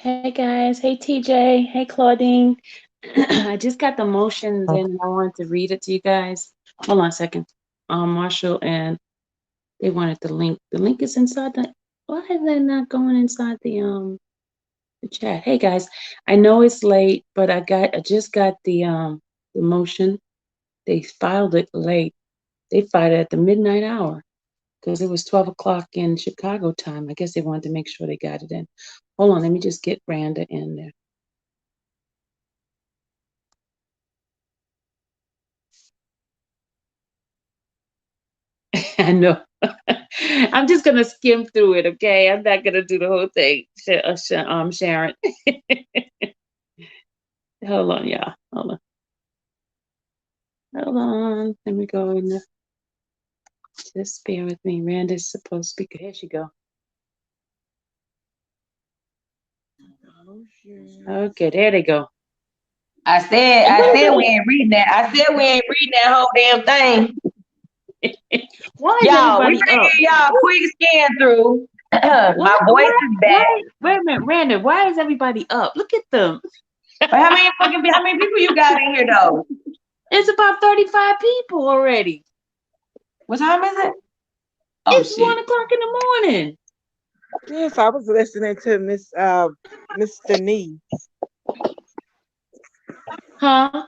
Hey guys, hey TJ, hey Claudine. I just got the motions and I wanted to read it to you guys. Hold on a second. Marshall and they wanted the link. The link is inside the. Why is that not going inside the chat? Hey guys, I know it's late, but I just got the motion. They filed it late. They filed it at the midnight hour because it was 12 o'clock in Chicago time. I guess they wanted to make sure they got it in. Hold on, let me just get Randa in there. I know. I'm just gonna skim through it, okay? I'm not gonna do the whole thing, Sharon. Hold on, y'all. Hold on. Hold on. Let me go in the. Just bear with me. Randa's supposed to be. Here she go. Okay, there they go. I said we ain't reading that. I said we ain't reading that whole damn thing. Why y'all, we gonna give y'all a quick scan through. My voice is back. Wait a minute, Randa. Why is everybody up? Look at them. How many people you got in here though? It's about 35 people already. What time is it? Oh, it's 1 o'clock in the morning. Yes, I was listening to Miss Denise. Huh?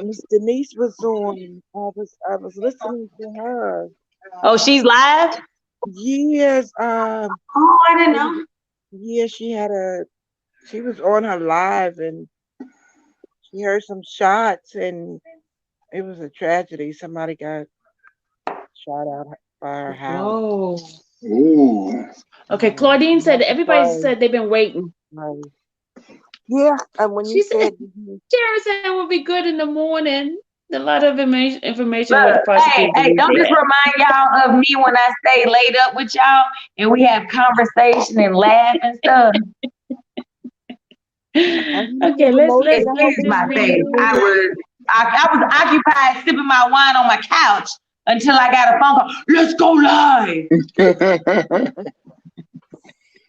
Miss Denise was on. I was listening to her. Oh, she's live? Yes. Oh, I didn't know. Yeah, she was on her live and she heard some shots and it was a tragedy. Somebody got shot out by her house. Oh. Ooh. Okay, Claudine said everybody said they've been waiting. Yeah, and when you said Sharon said it would be good in the morning. A lot of information Look, with the prosecutor. hey, don't just remind y'all of me when I stay laid up with y'all and we have conversation and laugh and stuff. Okay, let's my face. I was occupied sipping my wine on my couch until I got a phone call. Let's go live.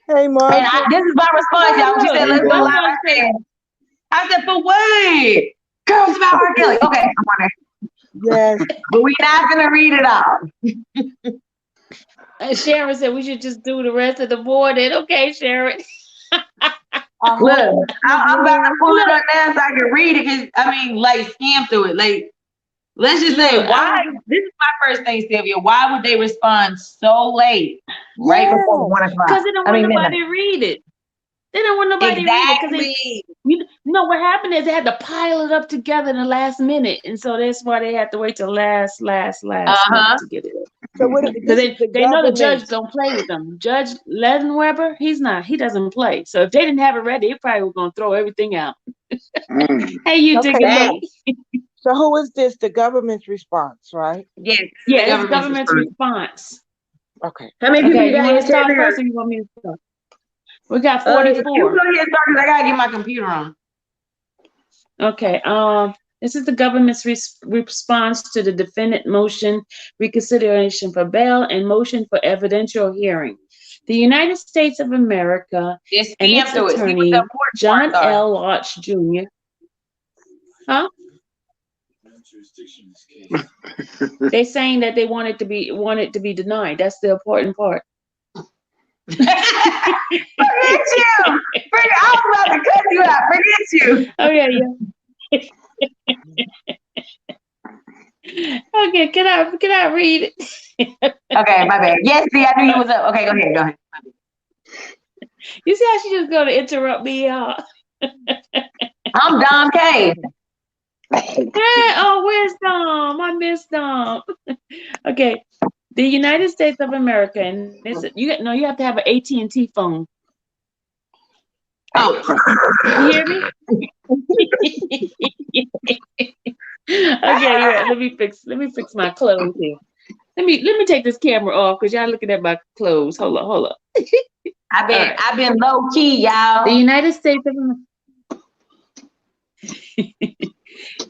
Hey, Mark. This is my response, y'all. She said, "Let's go live." I said, "For what? Girls about R. Kelly." Okay, I'm on there. Yes, but we're not gonna read it all. Sharon said we should just do the rest of the morning. Okay, Sharon. Look, I'm about to pull it up now so I can read it. Cause I mean, like, skim through it. Like, let's just say, why? This is my first thing, Sylvia. Why would they respond so late, right before 1 o'clock? Because they don't want nobody to read it. They don't want nobody to read it because you know what happened is they had to pile it up together in the last minute, and so that's why they had to wait till last minute to get it. So they know the judge don't play with them. Judge Ledenweber, he doesn't play. So if they didn't have it ready, they probably were gonna throw everything out. Hey, you okay. So who is this? The government's response, right? Yes. Yeah, it's government's response. Okay. How many people you want to start first, or you want me to start? We got 44. You go ahead and start because I gotta get my computer on. Okay. This is the government's response to the defendant motion, reconsideration for bail, and motion for evidential hearing. The United States of America and its attorney, John L. Lodge Jr. Huh? They're saying that they want it to be denied. That's the important part. Forget you. I was about to cut you out. Forget you. Oh yeah. Okay, can I read it? Okay, my bad. Yes, see, I knew you was up. Okay, go ahead. You see how she just gonna interrupt me, y'all? I'm Dom K. Oh, where's Dom? I miss Dom. Okay, the United States of America, and you have to have an AT&T phone. Oh, you hear me? Okay, yeah. Let me fix my clothes here. Let me take this camera off because y'all looking at my clothes. Hold up. I've been low key, y'all. The United States of America.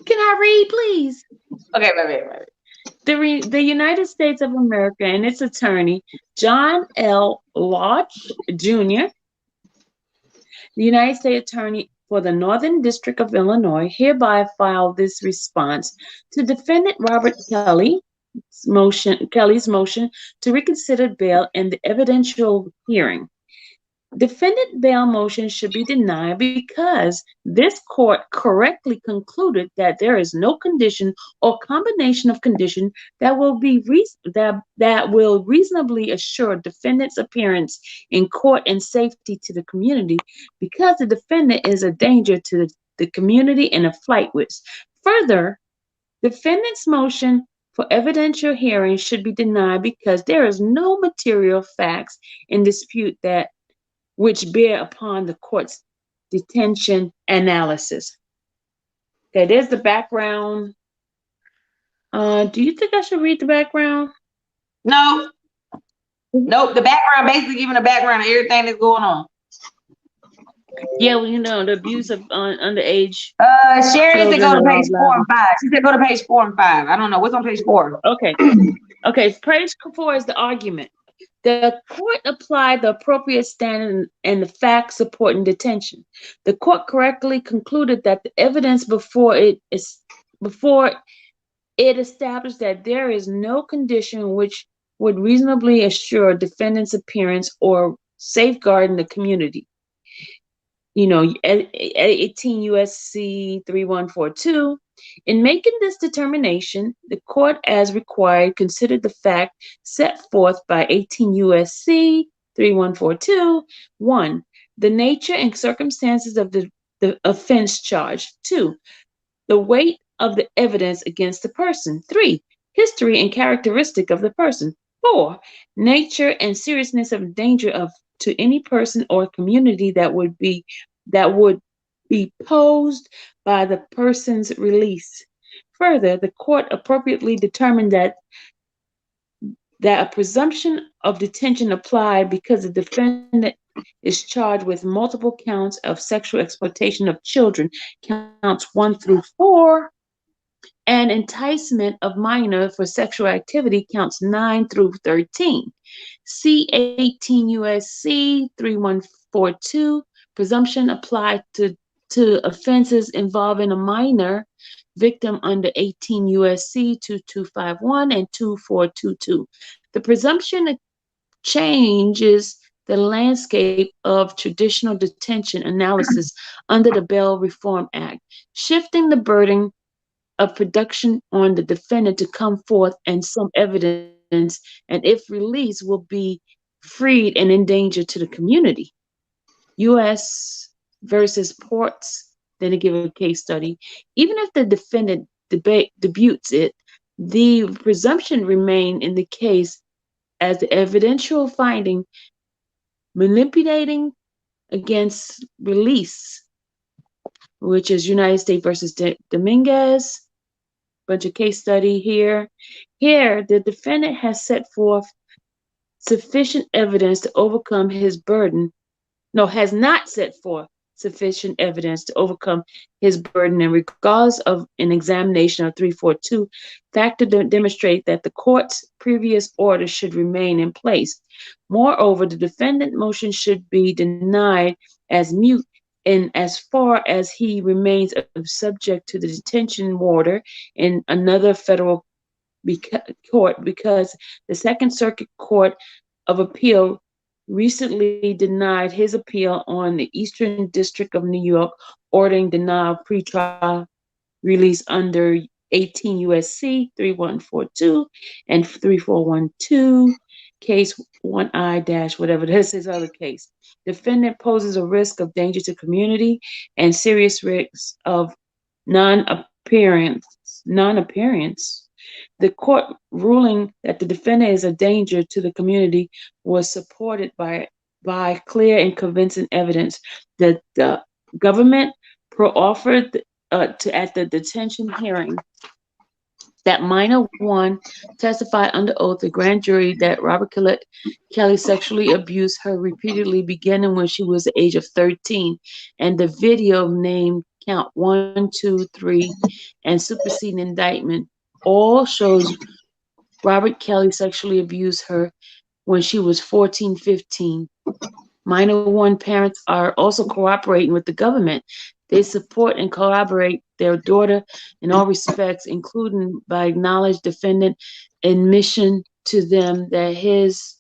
Can I read, please? Okay, my bad. The United States of America and its attorney, John L. Lodge Jr., The United States Attorney for the Northern District of Illinois hereby filed this response to defendant Robert Kelly's motion to reconsider bail in the evidential hearing. Defendant bail motion should be denied because this court correctly concluded that there is no condition or combination of condition that will reasonably assure defendant's appearance in court and safety to the community because the defendant is a danger to the community and a flight risk. Further, defendant's motion for evidential hearing should be denied because there is no material facts in dispute that which bear upon the court's detention analysis. Okay, there's the background. Do you think I should read the background? No. Nope. The background, basically giving a background of everything that's going on. Yeah, well, you know, the abuse of underage. Sherry said go to page 4 and 5. She said go to page 4 and 5. I don't know. What's on page 4? Okay. Okay, page 4 is the argument. The court applied the appropriate standard and the facts supporting detention. The court correctly concluded that the evidence before it established that there is no condition which would reasonably assure defendant's appearance or safeguarding the community. You know, 18 U.S.C. 3142. In making this determination, the court, as required, considered the fact set forth by 18 U.S.C. 3142. 1. The nature and circumstances of the offense charged. 2. The weight of the evidence against the person. 3. History and characteristic of the person. 4. Nature and seriousness of danger to any person or community that would be posed by the person's release. Further, the court appropriately determined that a presumption of detention applied because the defendant is charged with multiple counts of sexual exploitation of children, counts 1 through 4, and enticement of minor for sexual activity, counts 9 through 13. See 18 U.S.C. 3142. Presumption applied to offenses involving a minor victim under 18 U.S.C. 2251 and 2422. The presumption changes the landscape of traditional detention analysis under the Bail Reform Act, shifting the burden of production on the defendant to come forth and some evidence, and if released, will be freed and in danger to the community. U.S. versus Ports, then they give a case study. Even if the defendant debutes it, the presumption remains in the case as the evidential finding manipulating against release, which is United States versus Dominguez. Bunch of case study here. Here, the defendant has set forth sufficient evidence to overcome his burden. No, has not set forth sufficient evidence to overcome his burden, and regardless of an examination of 342, factor demonstrate that the court's previous order should remain in place. Moreover, the defendant motion should be denied as mute in as far as he remains subject to the detention order in another federal court, because the Second Circuit Court of Appeal recently denied his appeal on the Eastern District of New York, ordering denial of pretrial release under 18 U.S.C. 3142 and 3412, case 1I- whatever. This is other case. Defendant poses a risk of danger to community and serious risks of non-appearance. The court ruling that the defendant is a danger to the community was supported by clear and convincing evidence that the government offered at the detention hearing that minor one testified under oath to grand jury that Robert Kelly sexually abused her repeatedly, beginning when she was the age of 13, and the video named count 1, 2, 3, and superseding indictment all shows Robert Kelly sexually abused her when she was 14, 15. minor one parents are also cooperating with the government. They support and corroborate their daughter in all respects, including by acknowledged defendant admission to them that his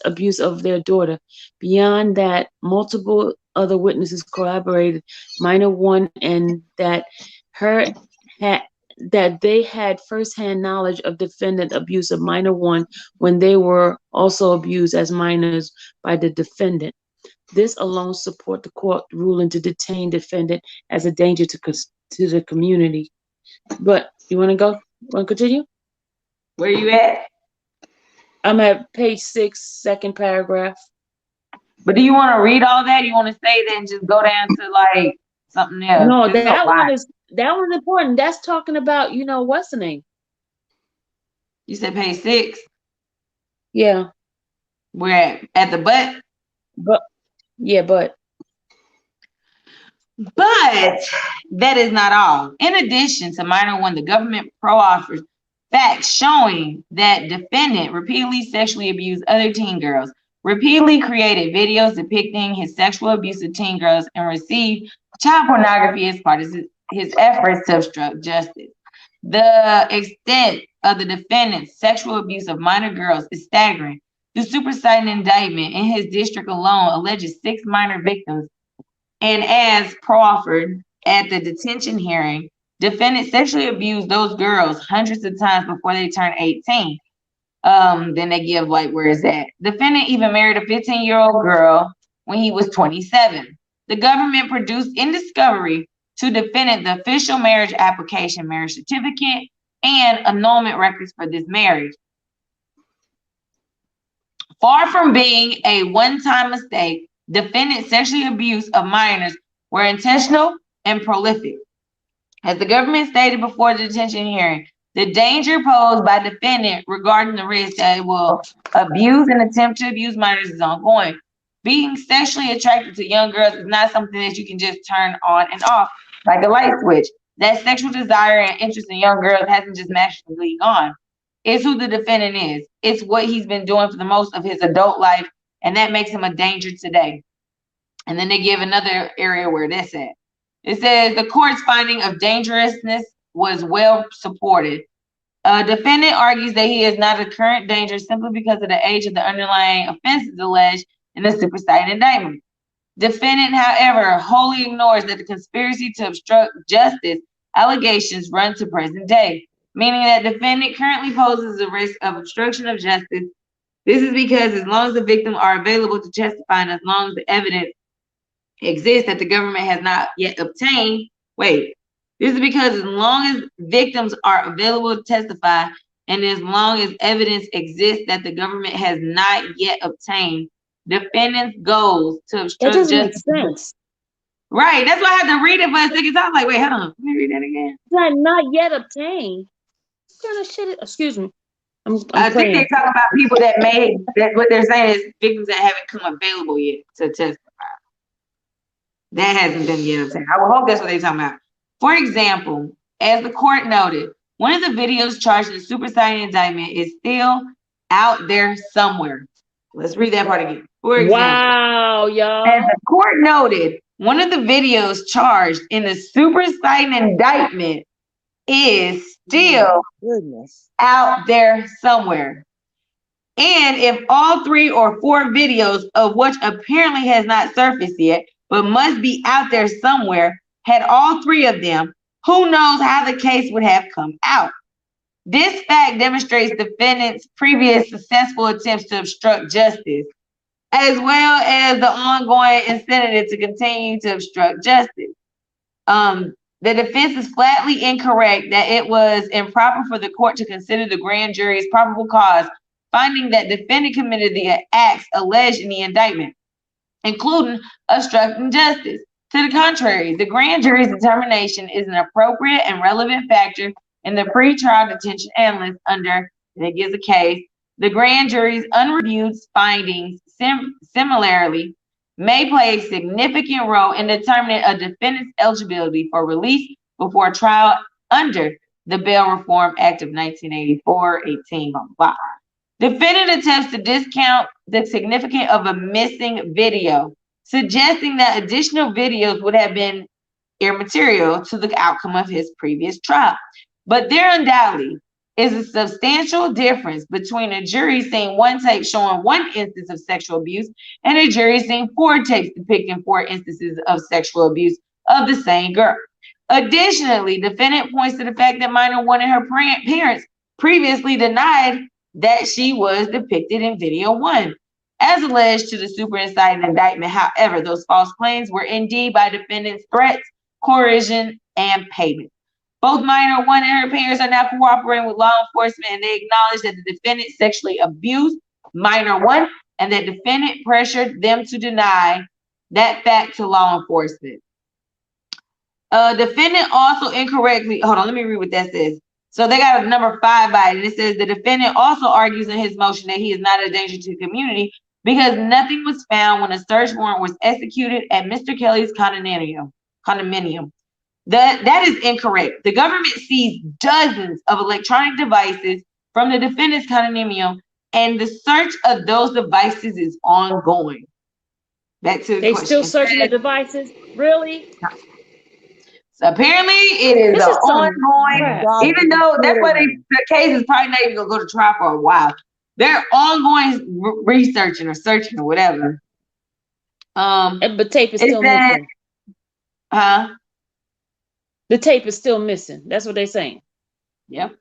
abuse of their daughter. Beyond that, multiple other witnesses corroborated minor one and that her had that they had firsthand knowledge of defendant abuse of minor one when they were also abused as minors by the defendant. This alone support the court ruling to detain defendant as a danger to the community. But you want to go? Want to continue? Where you at? I'm at page 6, second paragraph. But do you want to read all that? You want to say that and just go down to like something else? No, that one's important. That's talking about, what's the name? You said page 6. Yeah. We're at the butt. But that is not all. In addition to minor one, the government offers facts showing that defendant repeatedly sexually abused other teen girls, repeatedly created videos depicting his sexual abuse of teen girls, and received child pornography as part of his efforts to obstruct justice. The extent of the defendant's sexual abuse of minor girls is staggering. The superseding indictment in his district alone alleges 6 minor victims, and as proffered at the detention hearing, defendant sexually abused those girls hundreds of times before they turned 18. Then they give like, where is that? Defendant even married a 15-year-old girl when he was 27. The government produced in discovery to defendant the official marriage application, marriage certificate, and annulment records for this marriage. Far from being a one-time mistake, defendant sexual abuse of minors were intentional and prolific. As the government stated before the detention hearing, the danger posed by defendant regarding the risk that it will abuse and attempt to abuse minors is ongoing. Being sexually attracted to young girls is not something that you can just turn on and off like a light switch. That sexual desire and interest in young girls hasn't just magically gone. It's who the defendant is. It's what he's been doing for the most of his adult life, and that makes him a danger today. And then they give another area where that's at. It says the court's finding of dangerousness was well supported. Defendant argues that he is not a current danger simply because of the age of the underlying offenses alleged in the superseding indictment. Defendant, however, wholly ignores that the conspiracy to obstruct justice allegations run to present day, meaning that defendant currently poses a risk of obstruction of justice. This is because as long as the victims are available to testify and as long as the evidence exists that the government has not yet obtained, this is because as long as victims are available to testify and as long as evidence exists that the government has not yet obtained, defendant's goals to obstruct justice. That doesn't make sense. Right, that's why I had to read it for a second time. Like, wait, hold on, let me read that again. Not yet obtained. What kind of shit? Excuse me. I think they're talking about people that what they're saying is victims that haven't come available yet to testify. That hasn't been yet obtained. I would hope that's what they're talking about. For example, as the court noted, one of the videos charged in the superseding indictment is still out there somewhere. Let's read that part again. For example, wow, y'all. as the court noted, one of the videos charged in the superseding indictment is still out there somewhere. And if all 3 or 4 videos of which apparently has not surfaced yet, but must be out there somewhere, had all 3 of them, who knows how the case would have come out. This fact demonstrates defendant's previous successful attempts to obstruct justice, as well as the ongoing incentive to continue to obstruct justice. The defense is flatly incorrect that it was improper for the court to consider the grand jury's probable cause, finding that defendant committed the acts alleged in the indictment, including obstructing justice. To the contrary, the grand jury's determination is an appropriate and relevant factor in the pre-trial detention analysis under, and it gives a case, the grand jury's unreviewed findings similarly may play a significant role in determining a defendant's eligibility for release before trial under the Bail Reform Act of 1984, 18, blah, blah. Defendant attempts to discount the significance of a missing video, suggesting that additional videos would have been immaterial to the outcome of his previous trial. But there undoubtedly is a substantial difference between a jury seeing one tape showing one instance of sexual abuse and a jury seeing 4 tapes depicting 4 instances of sexual abuse of the same girl. Additionally, defendant points to the fact that minor 1 and her parents previously denied that she was depicted in video 1, as alleged to the super inciting indictment. However, those false claims were indeed by defendant's threats, coercion, and payment. Both minor 1 and her parents are now cooperating with law enforcement, and they acknowledge that the defendant sexually abused minor 1 and that defendant pressured them to deny that fact to law enforcement. Defendant also incorrectly, hold on, let me read what that says. So they got a number 5 by it, and it says the defendant also argues in his motion that he is not a danger to the community because nothing was found when a search warrant was executed at Mr. Kelly's condominium. That is incorrect. The government seized dozens of electronic devices from the defendant's condominium, and the search of those devices is ongoing. Back to the question. Still searching the devices? Really? So apparently it is ongoing, even though that's why the case is probably not even gonna go to trial for a while. They're ongoing researching or searching or whatever. But tape is still missing. The tape is still missing. That's what they're saying. Yep.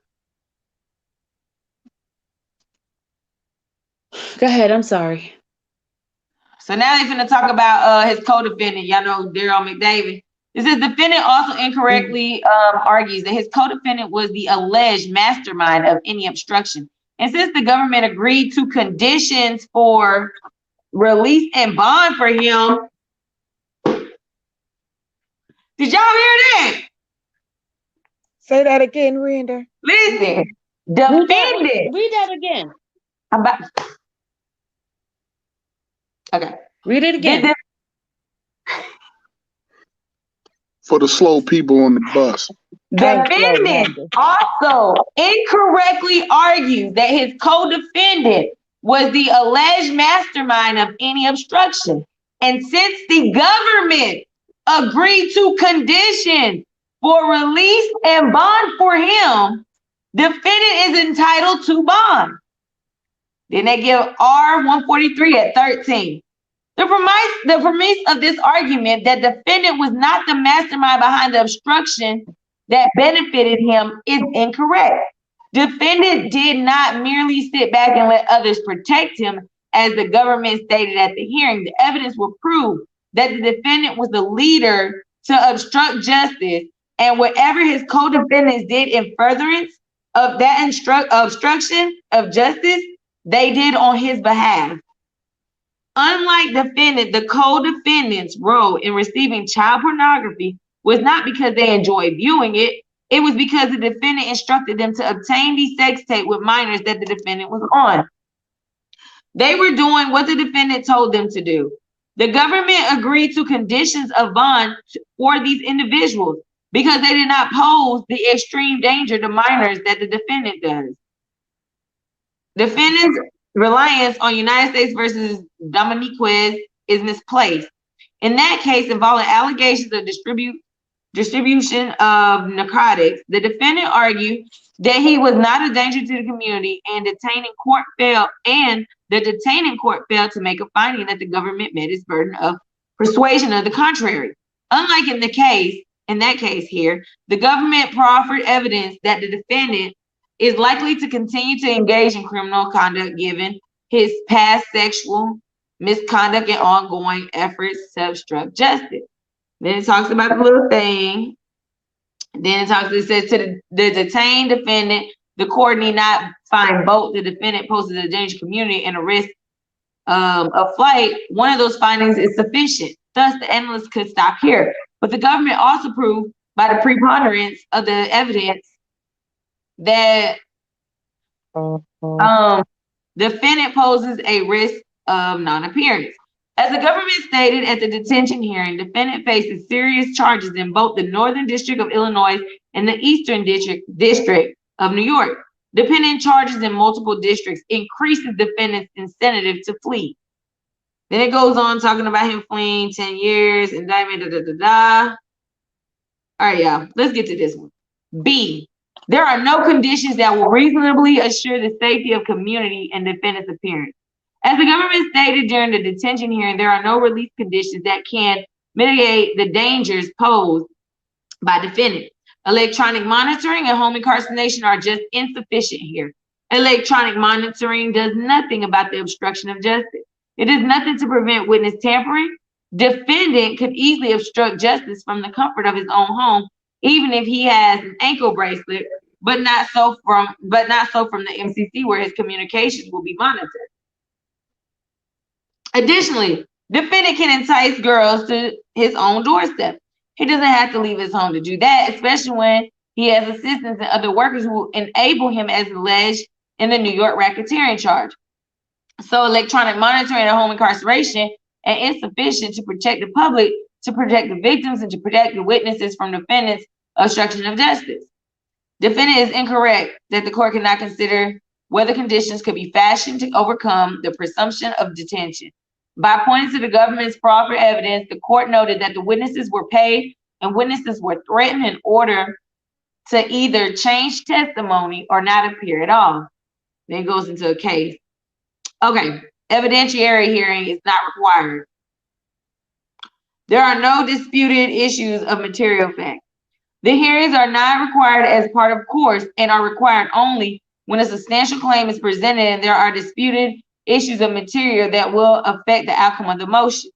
Go ahead. I'm sorry. So now they're going to talk about his co-defendant. Y'all know Daryl McDavid. It says defendant also incorrectly argues that his co-defendant was the alleged mastermind of any obstruction. And since the government agreed to conditions for release and bond for him, did y'all hear that? Say that again, Renda. Listen, defendant. Read that again. Okay. Read it again. For the slow people on the bus. Defendant also incorrectly argued that his co-defendant was the alleged mastermind of any obstruction. And since the government agreed to conditions for release and bond for him, defendant is entitled to bond. Then they give R-143 at 13. The premise of this argument that defendant was not the mastermind behind the obstruction that benefited him is incorrect. Defendant did not merely sit back and let others protect him, as the government stated at the hearing. The evidence will prove that the defendant was the leader to obstruct justice, and whatever his co-defendants did in furtherance of that obstruction of justice, they did on his behalf. Unlike defendant, the co-defendant's role in receiving child pornography was not because they enjoyed viewing it. It was because the defendant instructed them to obtain the sex tape with minors that the defendant was on. They were doing what the defendant told them to do. The government agreed to conditions of bond for these individuals because they did not pose the extreme danger to minors that the defendant does. Defendant's reliance on United States versus Dominiquez is misplaced. In that case, involving allegations of distribution of narcotics, the defendant argued that he was not a danger to the community, and the detaining court failed to make a finding that the government met its burden of persuasion of the contrary. Unlike in that case here, the government proffered evidence that the defendant is likely to continue to engage in criminal conduct given his past sexual misconduct and ongoing efforts to obstruct justice. Then it talks about the little thing. Then it says to the detained defendant, the court need not find both the defendant poses a danger to the community and a risk of flight. One of those findings is sufficient. Thus, the analyst could stop here. But the government also proved by the preponderance of the evidence that defendant poses a risk of non-appearance. As the government stated at the detention hearing, defendant faces serious charges in both the Northern District of Illinois and the Eastern District of New York. Defendant charges in multiple districts increases defendant's incentive to flee. Then it goes on talking about him fleeing 10 years, indictment, All right, y'all, let's get to this one. B, there are no conditions that will reasonably assure the safety of community and defendant's appearance. As the government stated during the detention hearing, there are no release conditions that can mitigate the dangers posed by defendant. Electronic monitoring and home incarceration are just insufficient here. Electronic monitoring does nothing about the obstruction of justice. It does nothing to prevent witness tampering. Defendant could easily obstruct justice from the comfort of his own home, even if he has an ankle bracelet, but not so from the MCC, where his communications will be monitored. Additionally, defendant can entice girls to his own doorstep. He doesn't have to leave his home to do that, especially when he has assistants and other workers who enable him, as alleged in the New York racketeering charge. So electronic monitoring and home incarceration are insufficient to protect the public, to protect the victims, and to protect the witnesses from defendant's obstruction of justice. Defendant is incorrect that the court cannot consider whether conditions could be fashioned to overcome the presumption of detention. By pointing to the government's proffered evidence, the court noted that the witnesses were paid and witnesses were threatened in order to either change testimony or not appear at all. Then it goes into a case. Okay, evidentiary hearing is not required. There are no disputed issues of material fact. The hearings are not required as part of course and are required only when a substantial claim is presented and there are disputed issues of material that will affect the outcome of the motion.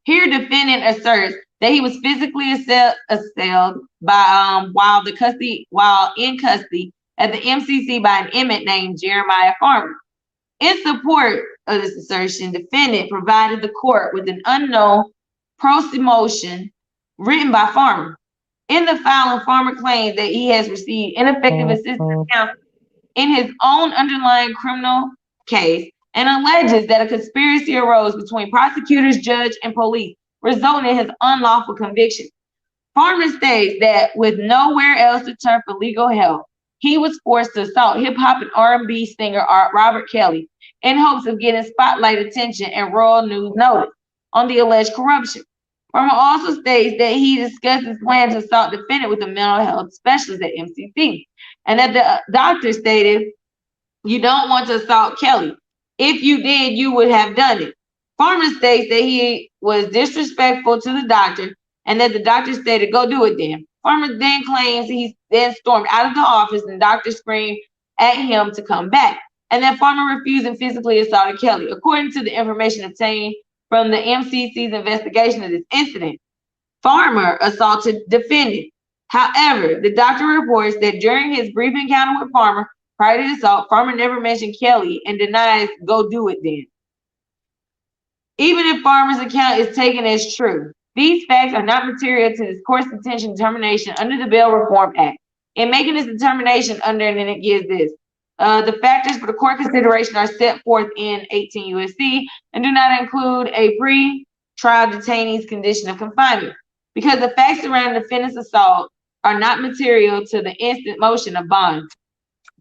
Here, defendant asserts that he was physically assailed by while in custody at the MCC by an inmate named Jeremiah Farmer. In support of this assertion, defendant provided the court with an unknown pro se motion written by Farmer. In the filing, Farmer claims that he has received ineffective assistance counsel in his own underlying criminal case and alleges that a conspiracy arose between prosecutors, judge, and police, resulting in his unlawful conviction. Farmer states that with nowhere else to turn for legal help, he was forced to assault hip-hop and R&B singer Robert Kelly in hopes of getting spotlight attention and royal news notice on the alleged corruption. Farmer also states that he discussed his plan to assault defendant with a mental health specialist at MCC, and that the doctor stated, "You don't want to assault Kelly. If you did, you would have done it." Farmer states that he was disrespectful to the doctor and that the doctor stated, "Go do it then." Farmer then claims he then stormed out of the office and the doctor screamed at him to come back, and that Farmer refused and physically assaulted Kelly. According to the information obtained from the MCC's investigation of this incident, Farmer assaulted defendant. However, the doctor reports that during his brief encounter with Farmer prior to the assault, Farmer never mentioned Kelly and denies "go do it then." Even if Farmer's account is taken as true, these facts are not material to this court's detention determination under the Bail Reform Act. In making this determination under, and then it gives this, the factors for the court consideration are set forth in 18 U.S.C. and do not include a pre-trial detainee's condition of confinement. Because the facts surrounding the defendant's assault are not material to the instant motion of bonds.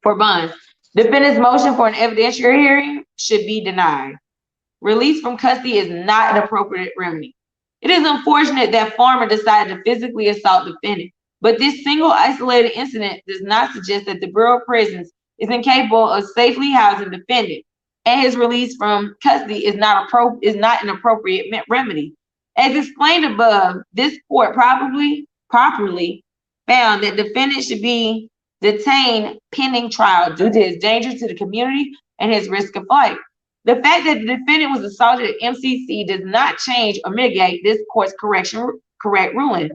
For bonds, defendant's motion for an evidentiary hearing should be denied. Release from custody is not an appropriate remedy. It is unfortunate that Farmer decided to physically assault defendant, but this single isolated incident does not suggest that the Bureau of Prisons is incapable of safely housing defendant, and his release from custody is not an appropriate remedy. As explained above, this court properly found that defendant should be detained pending trial due to his danger to the community and his risk of flight. The fact that the defendant was assaulted at MCC does not change or mitigate this court's correct ruling.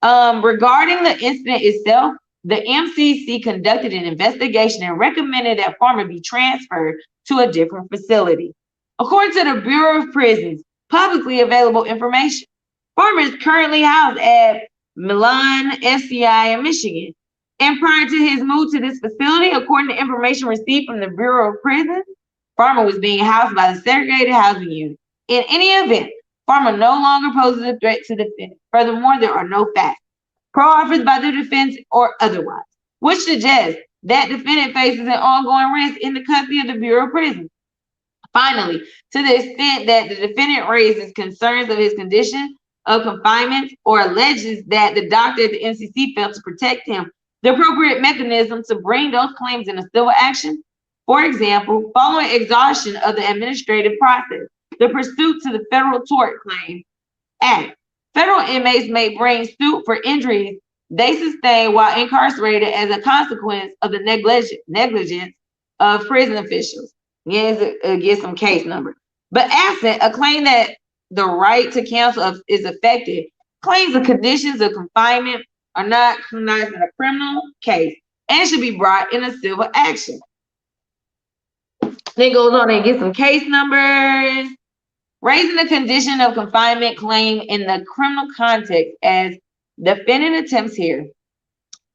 Regarding the incident itself, the MCC conducted an investigation and recommended that Farmer be transferred to a different facility. According to the Bureau of Prisons, publicly available information, Farmer is currently housed at Milan SCI in Michigan. And prior to his move to this facility, according to information received from the Bureau of Prisons, Farmer was being housed by the segregated housing unit. In any event, Farmer no longer poses a threat to the defendant. Furthermore, there are no facts, pro-offers by the defense or otherwise, which suggests that defendant faces an ongoing risk in the custody of the Bureau of Prisons. Finally, to the extent that the defendant raises concerns of his condition of confinement or alleges that the doctor at the NCC failed to protect him, the appropriate mechanism to bring those claims in a civil action, for example, following exhaustion of the administrative process, the pursuit to the Federal Tort Claims Act. Federal inmates may bring suit for injuries they sustain while incarcerated as a consequence of the negligence of prison officials. Get some case number. But absent a claim that the right to counsel is affected, claims of conditions of confinement are not recognized in a criminal case and should be brought in a civil action. Then goes on and get some case numbers. Raising the condition of confinement claim in the criminal context as defendant attempts here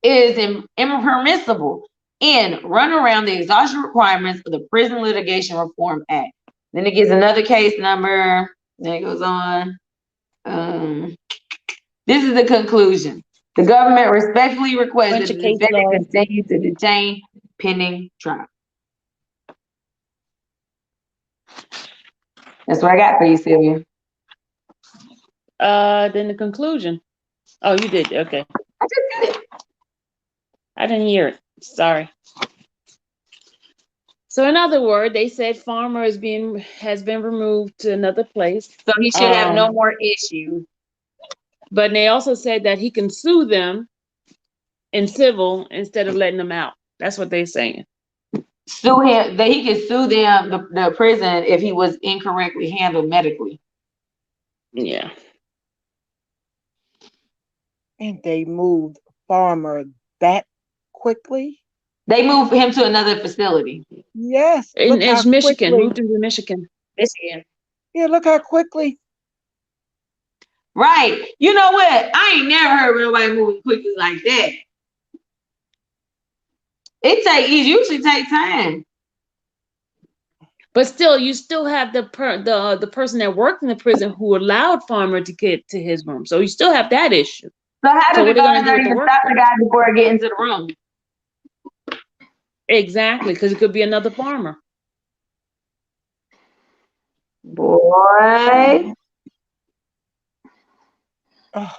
is impermissible and run around the exhaustion requirements of the Prison Litigation Reform Act. Then it gives another case number. Then it goes on. This is the conclusion. The government respectfully requests that the defendant continue to detain pending trial. That's what I got for you, Sylvia. Then the conclusion. Oh, you did. Okay. I just did it. I didn't hear it. Sorry. So in other words, they said Farmer has been removed to another place. So he should have no more issues. But they also said that he can sue them in civil instead of letting them out. That's what they're saying. Sue him, that he can sue them, the prison, if he was incorrectly handled medically. Yeah. And they moved Farmer that quickly? They moved him to another facility. Yes. In Michigan, quickly. moved him to Michigan. Yeah, look how quickly. Right. You know what? I ain't never heard of nobody moving quickly like that. It usually take time. But still, you still have the person that worked in the prison who allowed Farmer to get to his room. So you still have that issue. So how So did the what are they guards gonna do even with the stop the guy before I get into the room? Exactly, because it could be another Farmer. Boy. Oh,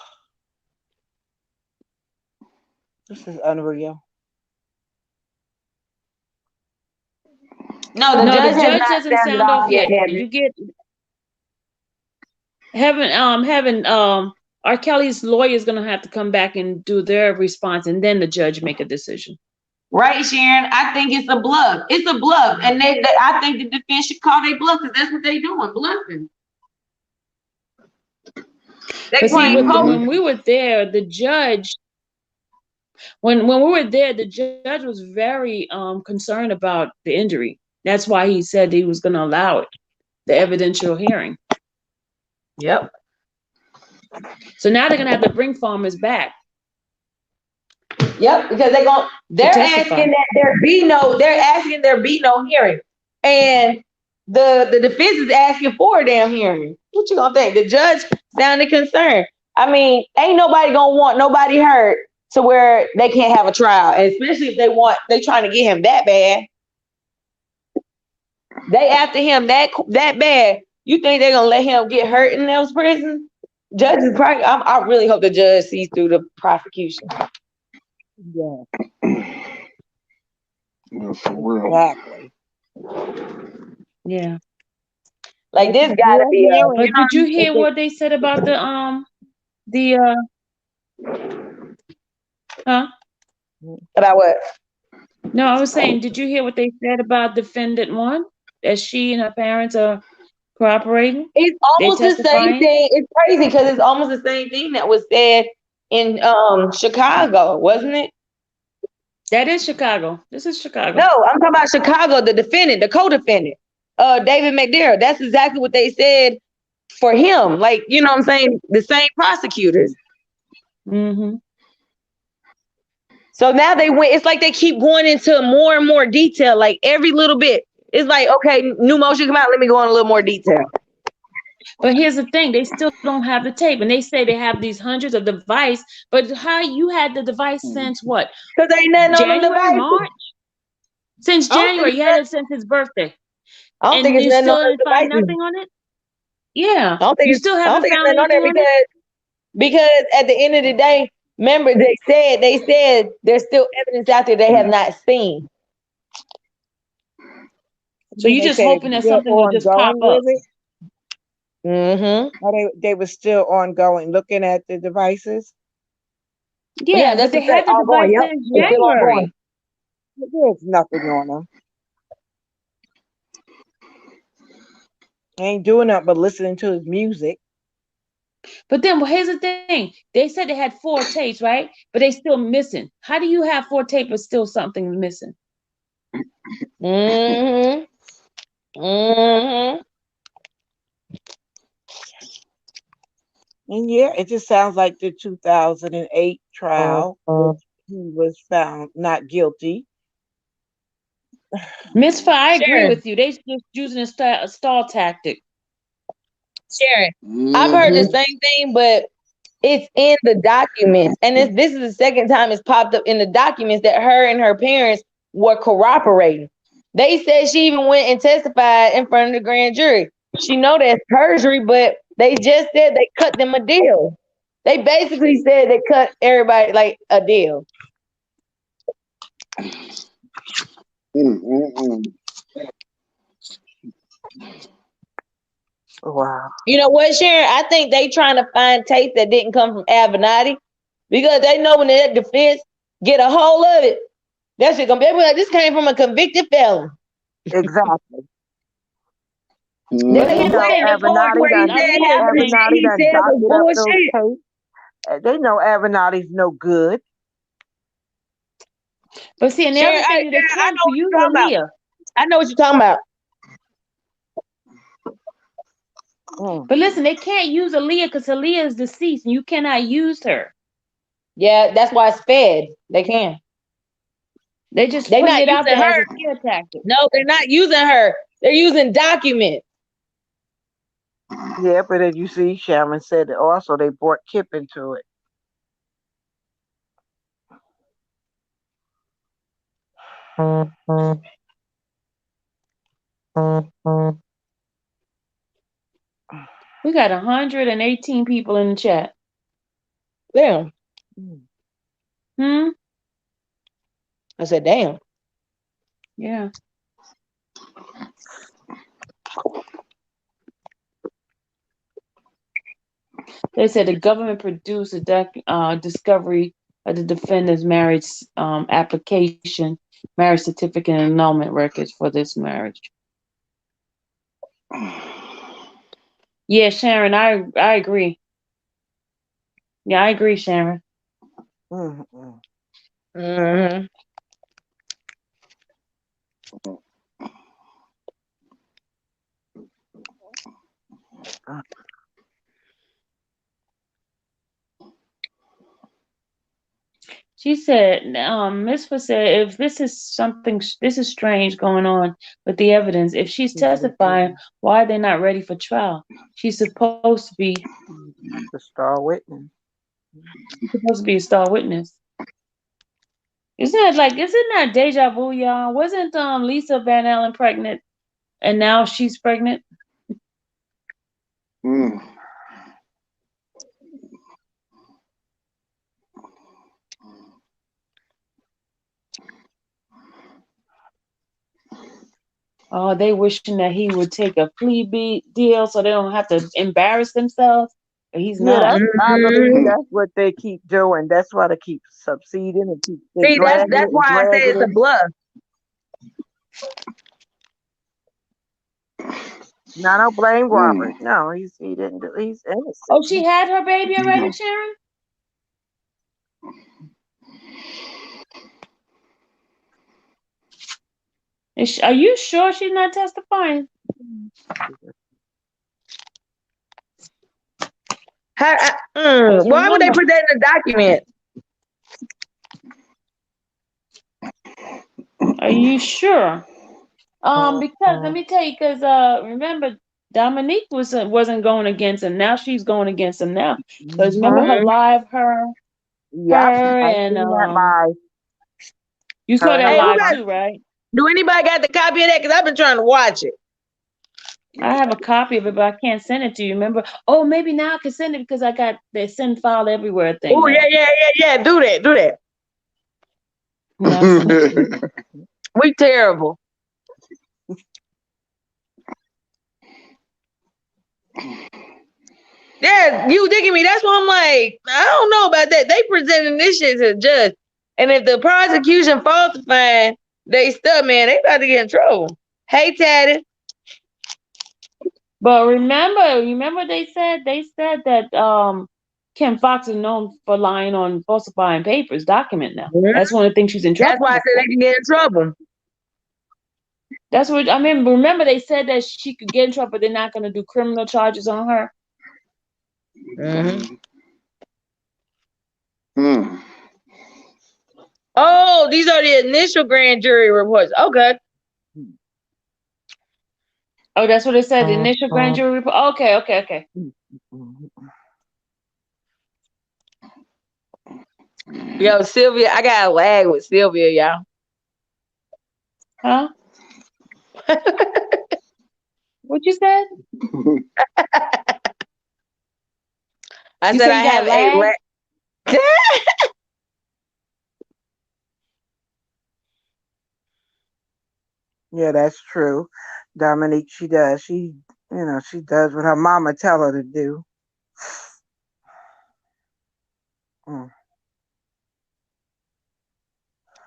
this is unreal. No, the judge doesn't sound off yet. You get having R. Kelly's lawyer is gonna have to come back and do their response, and then the judge make a decision. Right, Sharon? I think it's a bluff. It's a bluff. And I think the defense should call their bluff because that's what they're doing, bluffing. But see, when we were there, the judge, when we were there, the judge was very concerned about the injury. That's why he said he was going to allow it, the evidential hearing. Yep. So now they're going to have to bring Farmers back. Yep, because they're asking that there be no hearing. And the defense is asking for a damn hearing. What you gonna think? The judge sounded concerned. I mean, ain't nobody gonna want nobody hurt to where they can't have a trial, and especially if they trying to get him that bad. They after him that bad. You think they're gonna let him get hurt in those prisons? Judges, I really hope the judge sees through the prosecution. Yeah. Yeah, for real. Exactly. Yeah. Like this gotta be. But did you hear what they said about About what? No, I was saying, did you hear what they said about defendant one? That she and her parents are cooperating? It's almost the same thing. It's crazy because it's almost the same thing that was said in Chicago, wasn't it? That is Chicago. This is Chicago. No, I'm talking about Chicago, the defendant, the co-defendant, David McDermott. That's exactly what they said for him. Like, you know what I'm saying? The same prosecutors. Mm-hmm. So now it's like they keep going into more and more detail, like every little bit. It's like, okay, new motion come out, let me go in a little more detail. But here's the thing, they still don't have the tape, and they say they have these hundreds of devices, but how you had the device since what? Because ain't nothing on the January, device. March? Since I don't think January, it's you had it since his birthday. I don't think And it's you nothing on still those didn't find devices. nothing on it? Yeah. You still I don't haven't think it's found nothing on anything there on it? because at the end of the day, remember they said there's still evidence out there they have not seen. So Then you're they just said it hoping was that still something will just pop ongoing up. with it. Mm-hmm. Or they were still ongoing looking at the devices. Yeah, Yeah, that's but the they thing. had the Ongoing. device Yep. since It's still ongoing. January. There's nothing on them. Ain't doing nothing but listening to his music. But then, well, here's the thing. They said they had 4 tapes, right? But they still missing. How do you have 4 tapes but still something missing? Mm-hmm. Mm-hmm. And yeah, it just sounds like the 2008 trial, which he was found not guilty. Miss Fa, I agree Sharon, with you. They just using a stall tactic. Sharon, I've heard the Mhm. same thing, but it's in the documents, and this is the second time it's popped up in the documents that her and her parents were cooperating. They said she even went and testified in front of the grand jury. She know that's perjury, but they just said they cut them a deal. They basically said they cut everybody like a deal. Mm-mm-mm. Wow. You know what, Sharon? I think they trying to find tapes that didn't come from Avenatti because they know when that defense get a hold of it, that shit gonna be like this came from a convicted felon. Exactly. They But can here's get the Mhm. know away thing. They with force going Avenatti where with he the done said half Aaliyah of the thing. shit Avenatti he done said was doctored up those bullshit. tapes. They know Avenatti's no good. But see, and the Sharon, other thing, they I can't know what use you're talking about. Aaliyah. I know what you're talking about. Mm. But listen, they can't use Aaliyah because Aaliyah is deceased and you cannot use her. Yeah, that's why it's fed. They can. They're just They're putting not it out using there as her. a scare tactic. No, they're not using her. They're using documents. Yeah, but as you see, Sharon said that also they brought Kip into it. We got 118 people in the chat. Damn. Hmm? I said, damn. Yeah. They said the government produced a discovery of the defendant's marriage application, marriage certificate, and annulment records for this marriage. Yeah, Sharon, I agree. Yeah, I agree, Sharon. Mm-hmm. Mm-hmm. She said, Miss Fa said, if this is this is strange going on with the evidence. If she's testifying, why are they not ready for trial? She's supposed to be The star witness. a star witness. Isn't that deja vu, y'all? Wasn't Lisa Van Allen pregnant and now she's pregnant? Mm. Oh, they wishing that he would take a plea deal so they don't have to embarrass themselves. But he's Yeah, not. I believe Mm-hmm. that's what they keep doing. That's why they keep succeeding and they See, drag that's it and why I say drag it it's a in. bluff. No, I don't blame Robert. Mm. No, he didn't do. He's innocent. Oh, she had her baby already, Sharon? Are you sure she's not testifying? Why would they put that in the document? Are you sure? Because let me tell you, because remember Dominique wasn't going against him. Now she's going against him now. Because remember her live, Yep, her I and seen that live. you saw Her and that her Hey, who live got mama. too, right? Do anybody got the copy of that? Because I've been trying to watch it. I have a copy of it, but I can't send it to you. Remember? Oh, maybe now I can send it because I got the send file everywhere thing. Oh, now. yeah. Do that. No, I'll send it to you. We terrible. Yeah, you digging me? That's why I'm like, I don't know about that. They presenting this shit to the judge, and if the prosecution falsifying they stuff, man, they about to get in trouble. Hey, Taddy. But remember they said that Kim Fox is known for lying on falsifying papers, document now. Mhm. That's one of the things she's in trouble. That's why I said they can get in trouble. That's what I mean. Remember they said that she could get in trouble, but they're not going to do criminal charges on her. Mm-hmm. Mm. Oh, these are the initial grand jury reports. Okay. Oh, that's what it said. The initial grand jury report. Okay. Yo, Sylvia, I got a lag with Sylvia, y'all. Huh? What you said? I You said said I you have got a lag? lag. Yeah, that's true. Dominique, she does. She does what her mama tell her to do. Mm.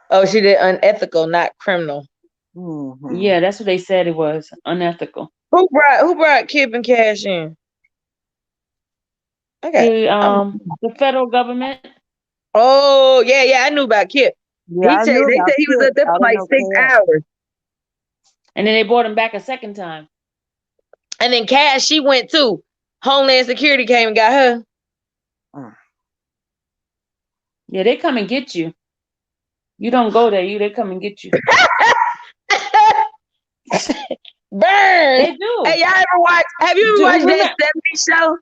Oh, she did unethical, not criminal. Mhm. Yeah, that's what they said it was. Unethical. Who brought Kip and Cash in? Okay. The federal government. Oh, yeah, I knew about Kip. Yeah, I knew They about said he was Kip. up there I for didn't like know 6 Cash. hours. And then they brought him back a second time. And then Cash, she went too. Homeland Security came and got her. Yeah, they come and get you. You don't go there, they come and get you. Burn. They do. Hey, y'all ever watch? Have you ever watched that 70s show?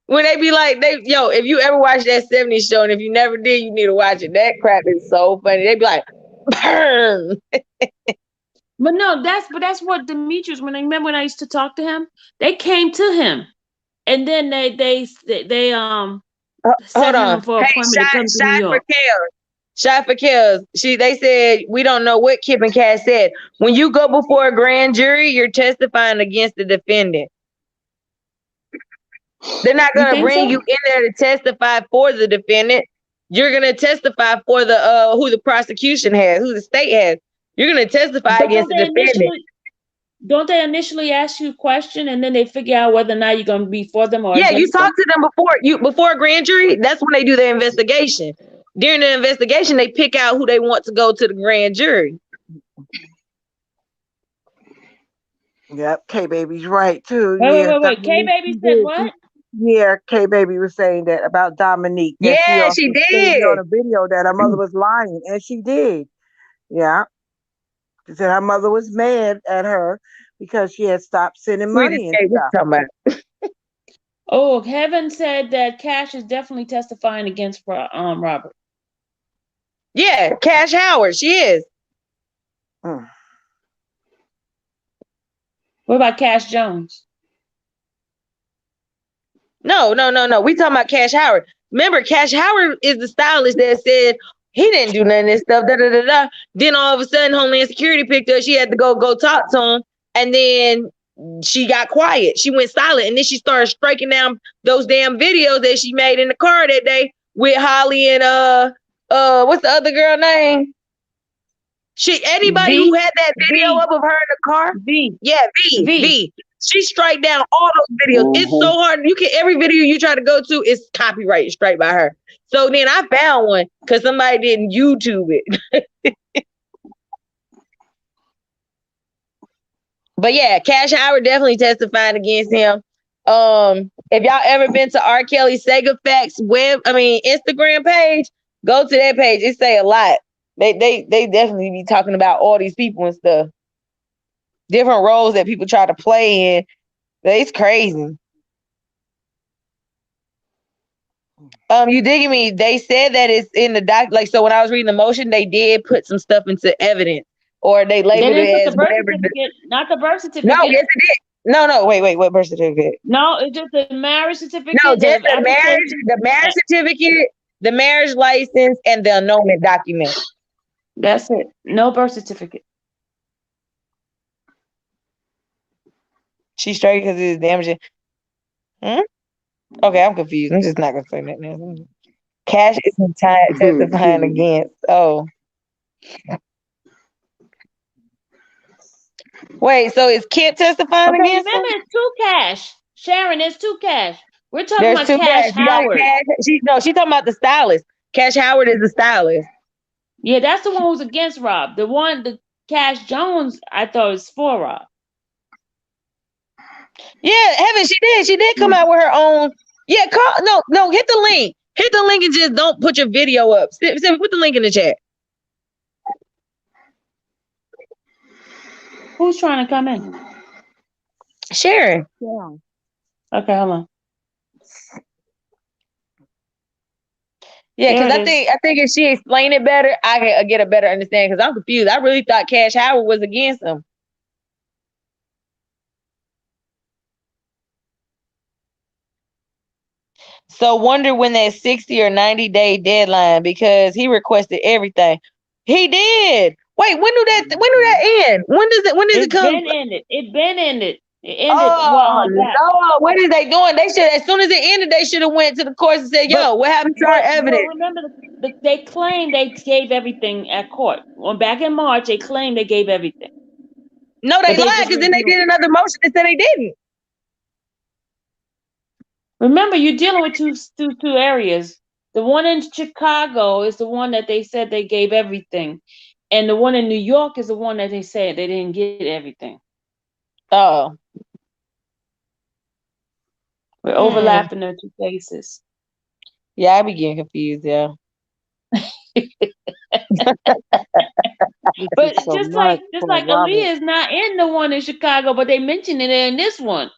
When they be like, if you ever watch that 70s show, and if you never did, you need to watch it. That crap is so funny. They be like, burn. But no, that's what Demetrius. Remember when I used to talk to him, they came to him, and then they set Hold him on. for an appointment to come to New York. Shot for kills. They said we don't know what Kip and Cash said. When you go before a grand jury, you're testifying against the defendant. They're not gonna bring you in there to testify for the defendant. You're gonna testify for the who the prosecution has, who the state has. You're gonna testify against the defendant. Don't they initially ask you a question and then they figure out whether or not you're gonna be for them or yeah, you against talk to them before a grand jury. That's when they do the investigation. During the investigation, they pick out who they want to go to the grand jury. Yep, K Baby's right too. Wait. K Baby said what? Yeah, K Baby was saying that about Dominique. Yeah, she did on a video that her mother was lying, and she did. Yeah, she said her mother was mad at her because she had stopped sending money and stuff. Oh, Heaven said that Cash is definitely testifying against Robert. Yeah, Cash Howard, she is. Mm. What about Cash Jones? No. We talking about Cash Howard. Remember, Cash Howard is the stylist that said he didn't do none of this stuff. Then all of a sudden, Homeland Security picked her. She had to go talk to him, and then she got quiet. She went silent, and then she started striking down those damn videos that she made in the car that day with Holly and what's the other girl name? Anybody who had that video up of her in the car? V. She strike down all those videos. Mm-hmm. It's so hard. Every video you try to go to is copyrighted straight by her. So then I found one because somebody didn't YouTube it. But yeah, Cash Howard definitely testified against him. If y'all ever been to R. Kelly Sega Facts Instagram page, go to that page. It say a lot. They definitely be talking about all these people and stuff. Different roles that people try to play in. It's crazy. You digging me? They said that it's in the doc. Like, so when I was reading the motion, they did put some stuff into evidence. or they They labeled didn't put it the as birth whatever. certificate, not the birth No, certificate. yes it did. No, wait, what birth certificate? No, it's just the marriage certificate, No, just the application. the marriage certificate, the marriage license, and the annulment document. That's it. No birth certificate. She's straight because it's damaging. Okay, I'm confused. I'm just not gonna say that now. Cash isn't testifying against. Oh. Wait, so is Kip testifying Okay, against him? remember it's two Cash. Sharon, it's two Cash. We're talking There's about two Cash Cash. You got Howard. Cash. She's talking about the stylist. Cash Howard is the stylist. Yeah, that's the one who's against Rob. The Cash Jones, I thought was for Rob. Yeah, Heaven, she did come out with her own. Yeah, no, hit the link. Hit the link and just don't put your video up. Put the link in the chat. Who's trying to come in? Sharon. Yeah. Okay, hold on. Yeah, There because it is. I think if she explained it better, I can get a better understanding. Because I'm confused. I really thought Cash Howard was against him. So wonder when that 60 or 90-day deadline, because he requested everything. He did. Wait, when do that end? When does it come? Been ended. It been ended. It ended Oh back. no! What is they doing? They should, as soon as it ended, they should have went to the courts and said, "Yo, what happened to our evidence?" Remember, they claimed they gave everything at court. Well, back in March, they claimed they gave everything. No, they But they lied just because then they reviewed. did another motion that said they didn't. Remember, you're dealing with two areas. The one in Chicago is the one that they said they gave everything, and the one in New York is the one that they said they didn't get everything. Oh, We're overlapping the two cases. yeah, I be getting confused. Yeah. But so just much like for Robert. Aaliyah is not in the one in Chicago, but they mentioned it in this one.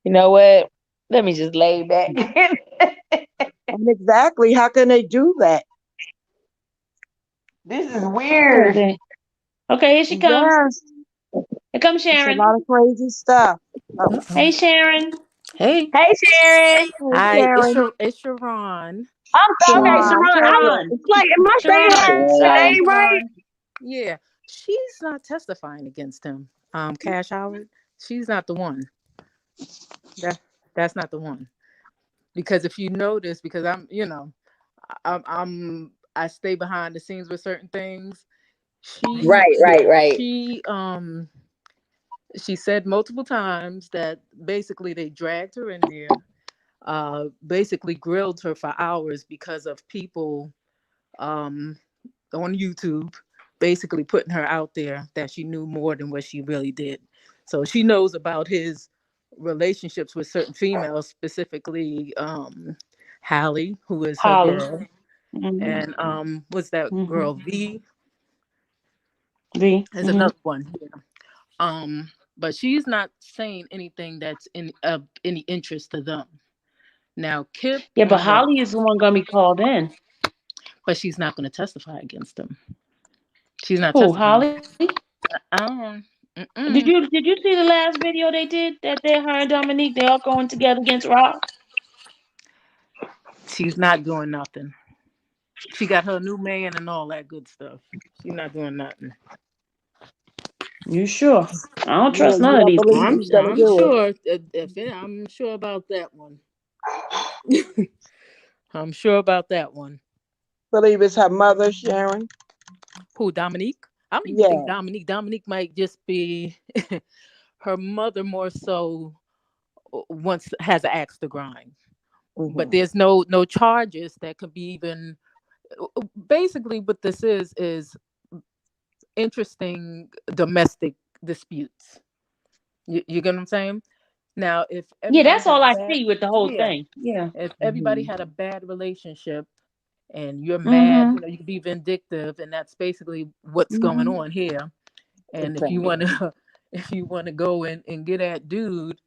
You know what? Let me just lay back. And exactly, how can they do that? This is weird. Okay, here she comes. Yes, Here comes it's a Sharon. lot of crazy stuff. Oh, Hey, Sharon. Hey, Hey, Sharon. hi, Sharon. it's Sharon. I'm sorry, Sharon. Sharon. It's like, am I saying her name right? Yeah, she's not testifying against him. Cash Howard, she's not the one. That's not the one. Because if you notice, because I stay behind the scenes with certain things. Right. She said multiple times that basically they dragged her in there, basically grilled her for hours because of people on YouTube basically putting her out there that she knew more than what she really did. So she knows about his relationships with certain females, specifically Hallie, who is her girl, and what's that girl V? V. There's another one here. But she's not saying anything that's of any interest to them. Now, Kip. Yeah, but Holly is the one gonna be called in. But she's not going to testify against him. She's not. Who, Holly? Did you see the last video they did that her and Dominique, they all going together against Rob? She's not doing nothing. She got her new man and all that good stuff. She's not doing nothing. You sure? I don't trust none of these people. I'm sure. I'm sure about that one. I'm sure about that one. Believe it's her mother, Sharon. Who, Dominique? I don't even think Dominique. Dominique might just be her mother more so. Once has an axe to grind, but there's no charges that could be even. Basically, what this is interesting domestic disputes. You get what I'm saying? Now, if that's all I see with the whole thing. Yeah. If everybody had a bad relationship and you're mad, you can be vindictive, and that's basically what's going on here. And if you want to go and get at dude,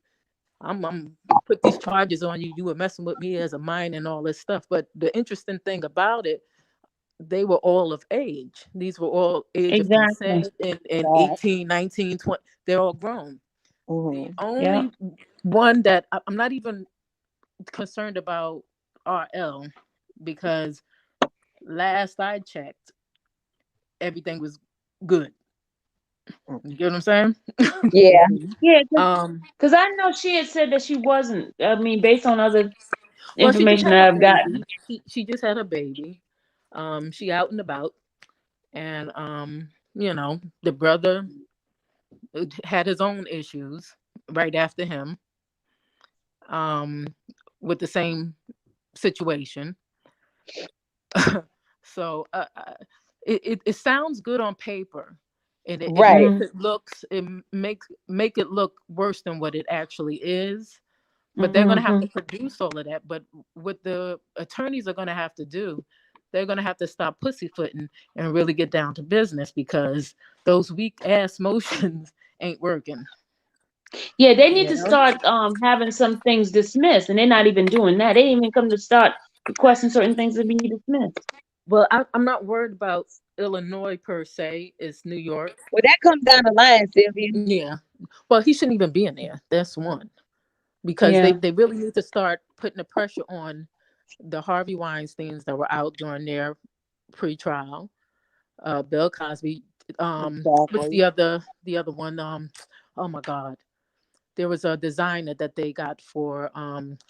I'm put these charges on you. You were messing with me as a minor and all this stuff. But the interesting thing about it, they were all of age. These were all age of Exactly. consent in Right. 18, 19, 20. They're all grown. The Mhm. only one that I'm not even concerned about RL, because last I checked, everything was good. You get what I'm saying? Yeah. Yeah, Um, because I know she had said that she wasn't. I mean, based on other well, she just information had that her I've gotten. baby. She just had a baby. She out and about, and the brother had his own issues right after him, um, with the same situation. So it sounds good on paper, and it Right. makes make it look worse than what it actually is. But they're going to have to produce all of that. But what the attorneys are going to have to do, they're going to have to stop pussyfooting and really get down to business, because those weak ass motions ain't working. Yeah, they need You to know? start having some things dismissed, and they're not even doing that. They didn't even come to start requesting certain things to be dismissed. Well, I'm not worried about Illinois per se. It's New York. Well, that comes down the line, Sylvia. Yeah. Well, he shouldn't even be in there. That's one. Because Yeah. they really need to start putting the pressure on the Harvey Weinsteins that were out during their pre-trial. Bill Cosby. What's Exactly. the other one? Oh my God. There was a designer that they got for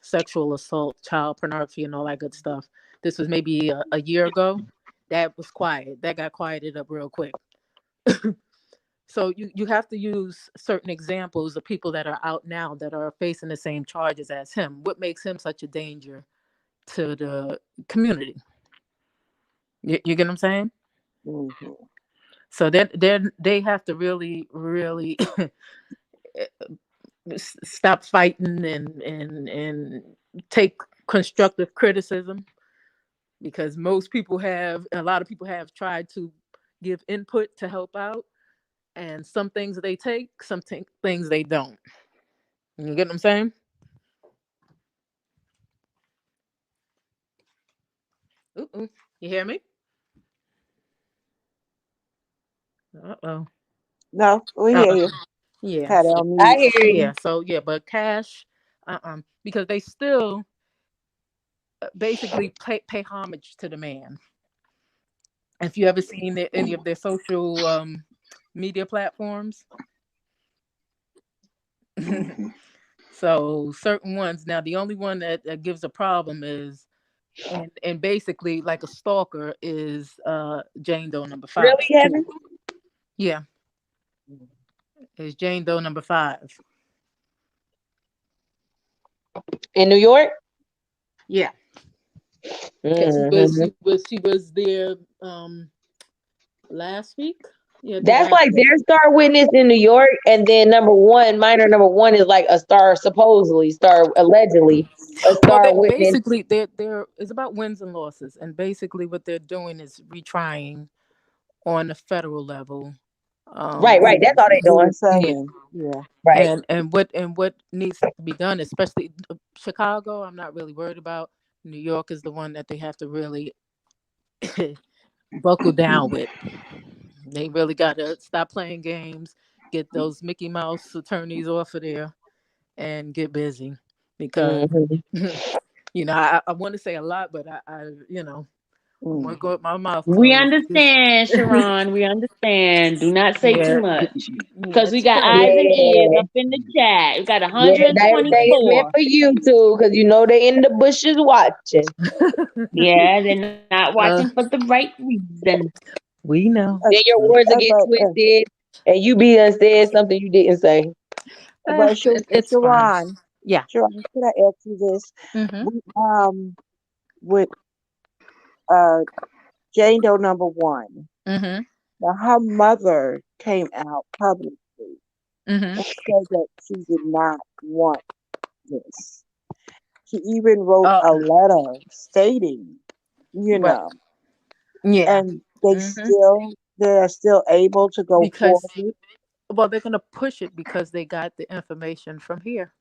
sexual assault, child pornography, and all that good stuff. This was maybe a year ago. That was quiet. That got quieted up real quick. So you have to use certain examples of people that are out now that are facing the same charges as him. What makes him such a danger to the community? You get what I'm saying? Mhm. So they have to really stop fighting and take constructive criticism, because a lot of people have tried to give input to help out, and some things they take, things they don't. You get what I'm saying? Ooh, you hear me? Uh-oh. No, we Uh, hear you. yeah. Had it So, on I mute. hear you. yeah. So yeah, but Cash, because they still basically pay homage to the man. If you ever seen any of their social media platforms, Mhm. so certain ones. Now, the only one that gives a problem is, and basically like a stalker, is Jane Doe number 5. Really, Heaven? Yeah, is Jane Doe number 5. In New York? Yeah, because Mhm. she was there last week. Yeah, I think That's last like week. their star witness in New York, and then minor number one is like a star, allegedly a Well, star witness. basically they're it's about wins and losses, and basically what they're doing is retrying on the federal level. Right, right. Do That's all they the doing. Yeah, same. Yeah. Right. and what needs to be done, especially Chicago, I'm not really worried about. New York is the one that they have to really buckle down with. They really got to stop playing games, get those Mickey Mouse attorneys off of there, and get busy, because Mhm. I want to say a lot, but I'm Mm. gonna go with my mouth We closed. understand, Sharon. We understand. Do not say too Yeah, much. yeah, Because we got today. eyes and ears Yeah, up in the chat. We got yeah. Everything is meant 124. for you too, because they in the bushes watching. Yeah, they're not watching uh, for the right reason. we know. Then your words will get But twisted, and you be done said something you didn't say. It's fine. Sharon, Yeah. Sharon, could I ask you this? Mm-hmm. We, with uh Jane Doe number one. Mm-hmm. Now her mother came out publicly Mm-hmm. and said that she did not want this. She even wrote Oh, a letter stating, well, yeah. and they Mm-hmm. are still able to go Because, forward. well, they're gonna push it because they got the information from here,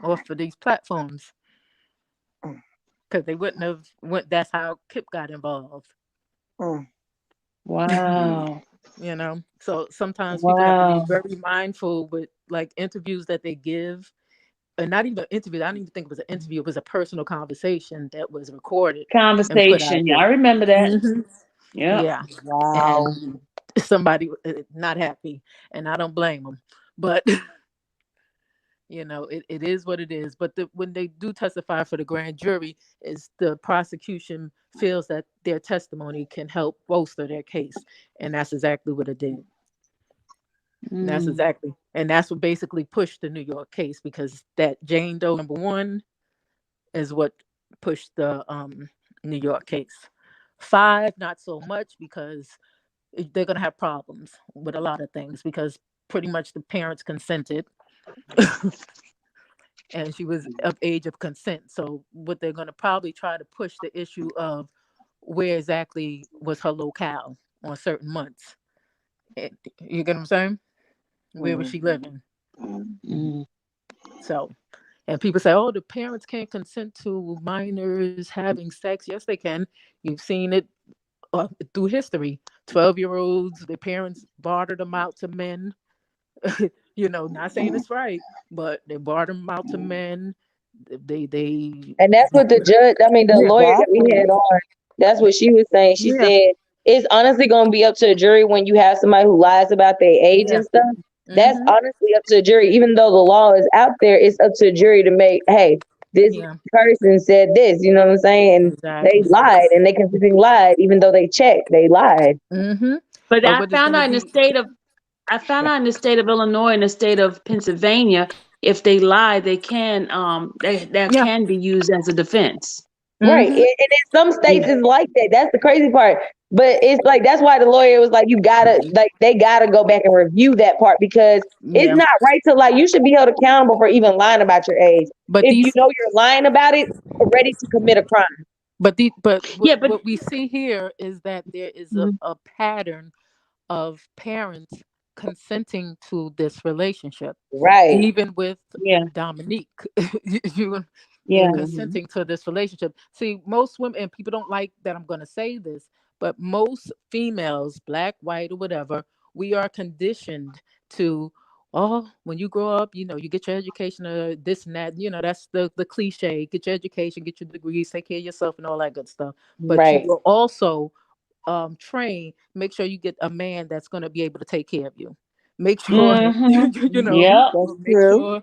off of these platforms. because they wouldn't have went. That's how Kip got involved. Mm. Wow. You know, so sometimes people have to be Wow. very mindful with like interviews that they give, and not even interviews. I don't even think it was an interview. It was a personal conversation that was recorded and put out Conversation. Yeah, I there. remember that. Mhm. Yep. Yeah, Wow. and somebody not happy, and I don't blame them, but you know, it is what it is. But when they do testify for the grand jury, is the prosecution feels that their testimony can help bolster their case, and that's exactly what it did. And that's Mm. exactly, and that's what basically pushed the New York case, because that Jane Doe #1 is what pushed the New York case. 5, not so much, because they're gonna have problems with a lot of things, because pretty much the parents consented and she was of age of consent. So what they're gonna probably try to push the issue of where exactly was her locale on certain months. You get what I'm saying? Where was she living? Mm. So, and people say, oh, the parents can't consent to minors having sex. Yes, they can. You've seen it through history. 12-year-olds, their parents bartered them out to men. You know, not saying it's right, but they bartered them out to men. They And that's what the judge, I mean, the yeah, lawyer that we had on, that's what she was saying. She yeah, said, it's honestly going to be up to a jury when you have somebody who lies about their age yeah. and stuff. That's Hmm. honestly up to a jury. Even though the law is out there, it's up to a jury to make, hey, this Yeah, person said this, you know what I'm saying? And they exactly. lied and they consistently lied, even though they checked, they lied. Hmm. But But I what is found going to out in the be, state of I found out in the state of Illinois and the state of Pennsylvania, if they lie, they can that yeah. can be used as a defense. Right. And Hmm. in some states Yeah. it's like that. That's the crazy part. But it's like that's why the lawyer was like, you gotta they gotta go back and review that part because it's Yeah. not right to lie. You should be held accountable for even lying about your age. But If you these know you're lying about it, you're ready to commit a crime. but Yeah, but what we see here is that there is Mhm. a pattern of parents consenting to this relationship, Right. even with yeah, Dominique. You yeah. consenting to this relationship. See, most women, and people don't like that I'm going to say this, but most females, black, white, or whatever, we are conditioned to. Oh, when you grow up, you know, you get your education, this and that. You know, that's the cliche. Get your education, get your degrees, take care of yourself, and all that good stuff. But you Right. will also train, make sure you get a man that's going to be able to take care of you. Make sure Mm-hmm. you know, Hmm. Yep. That's make true.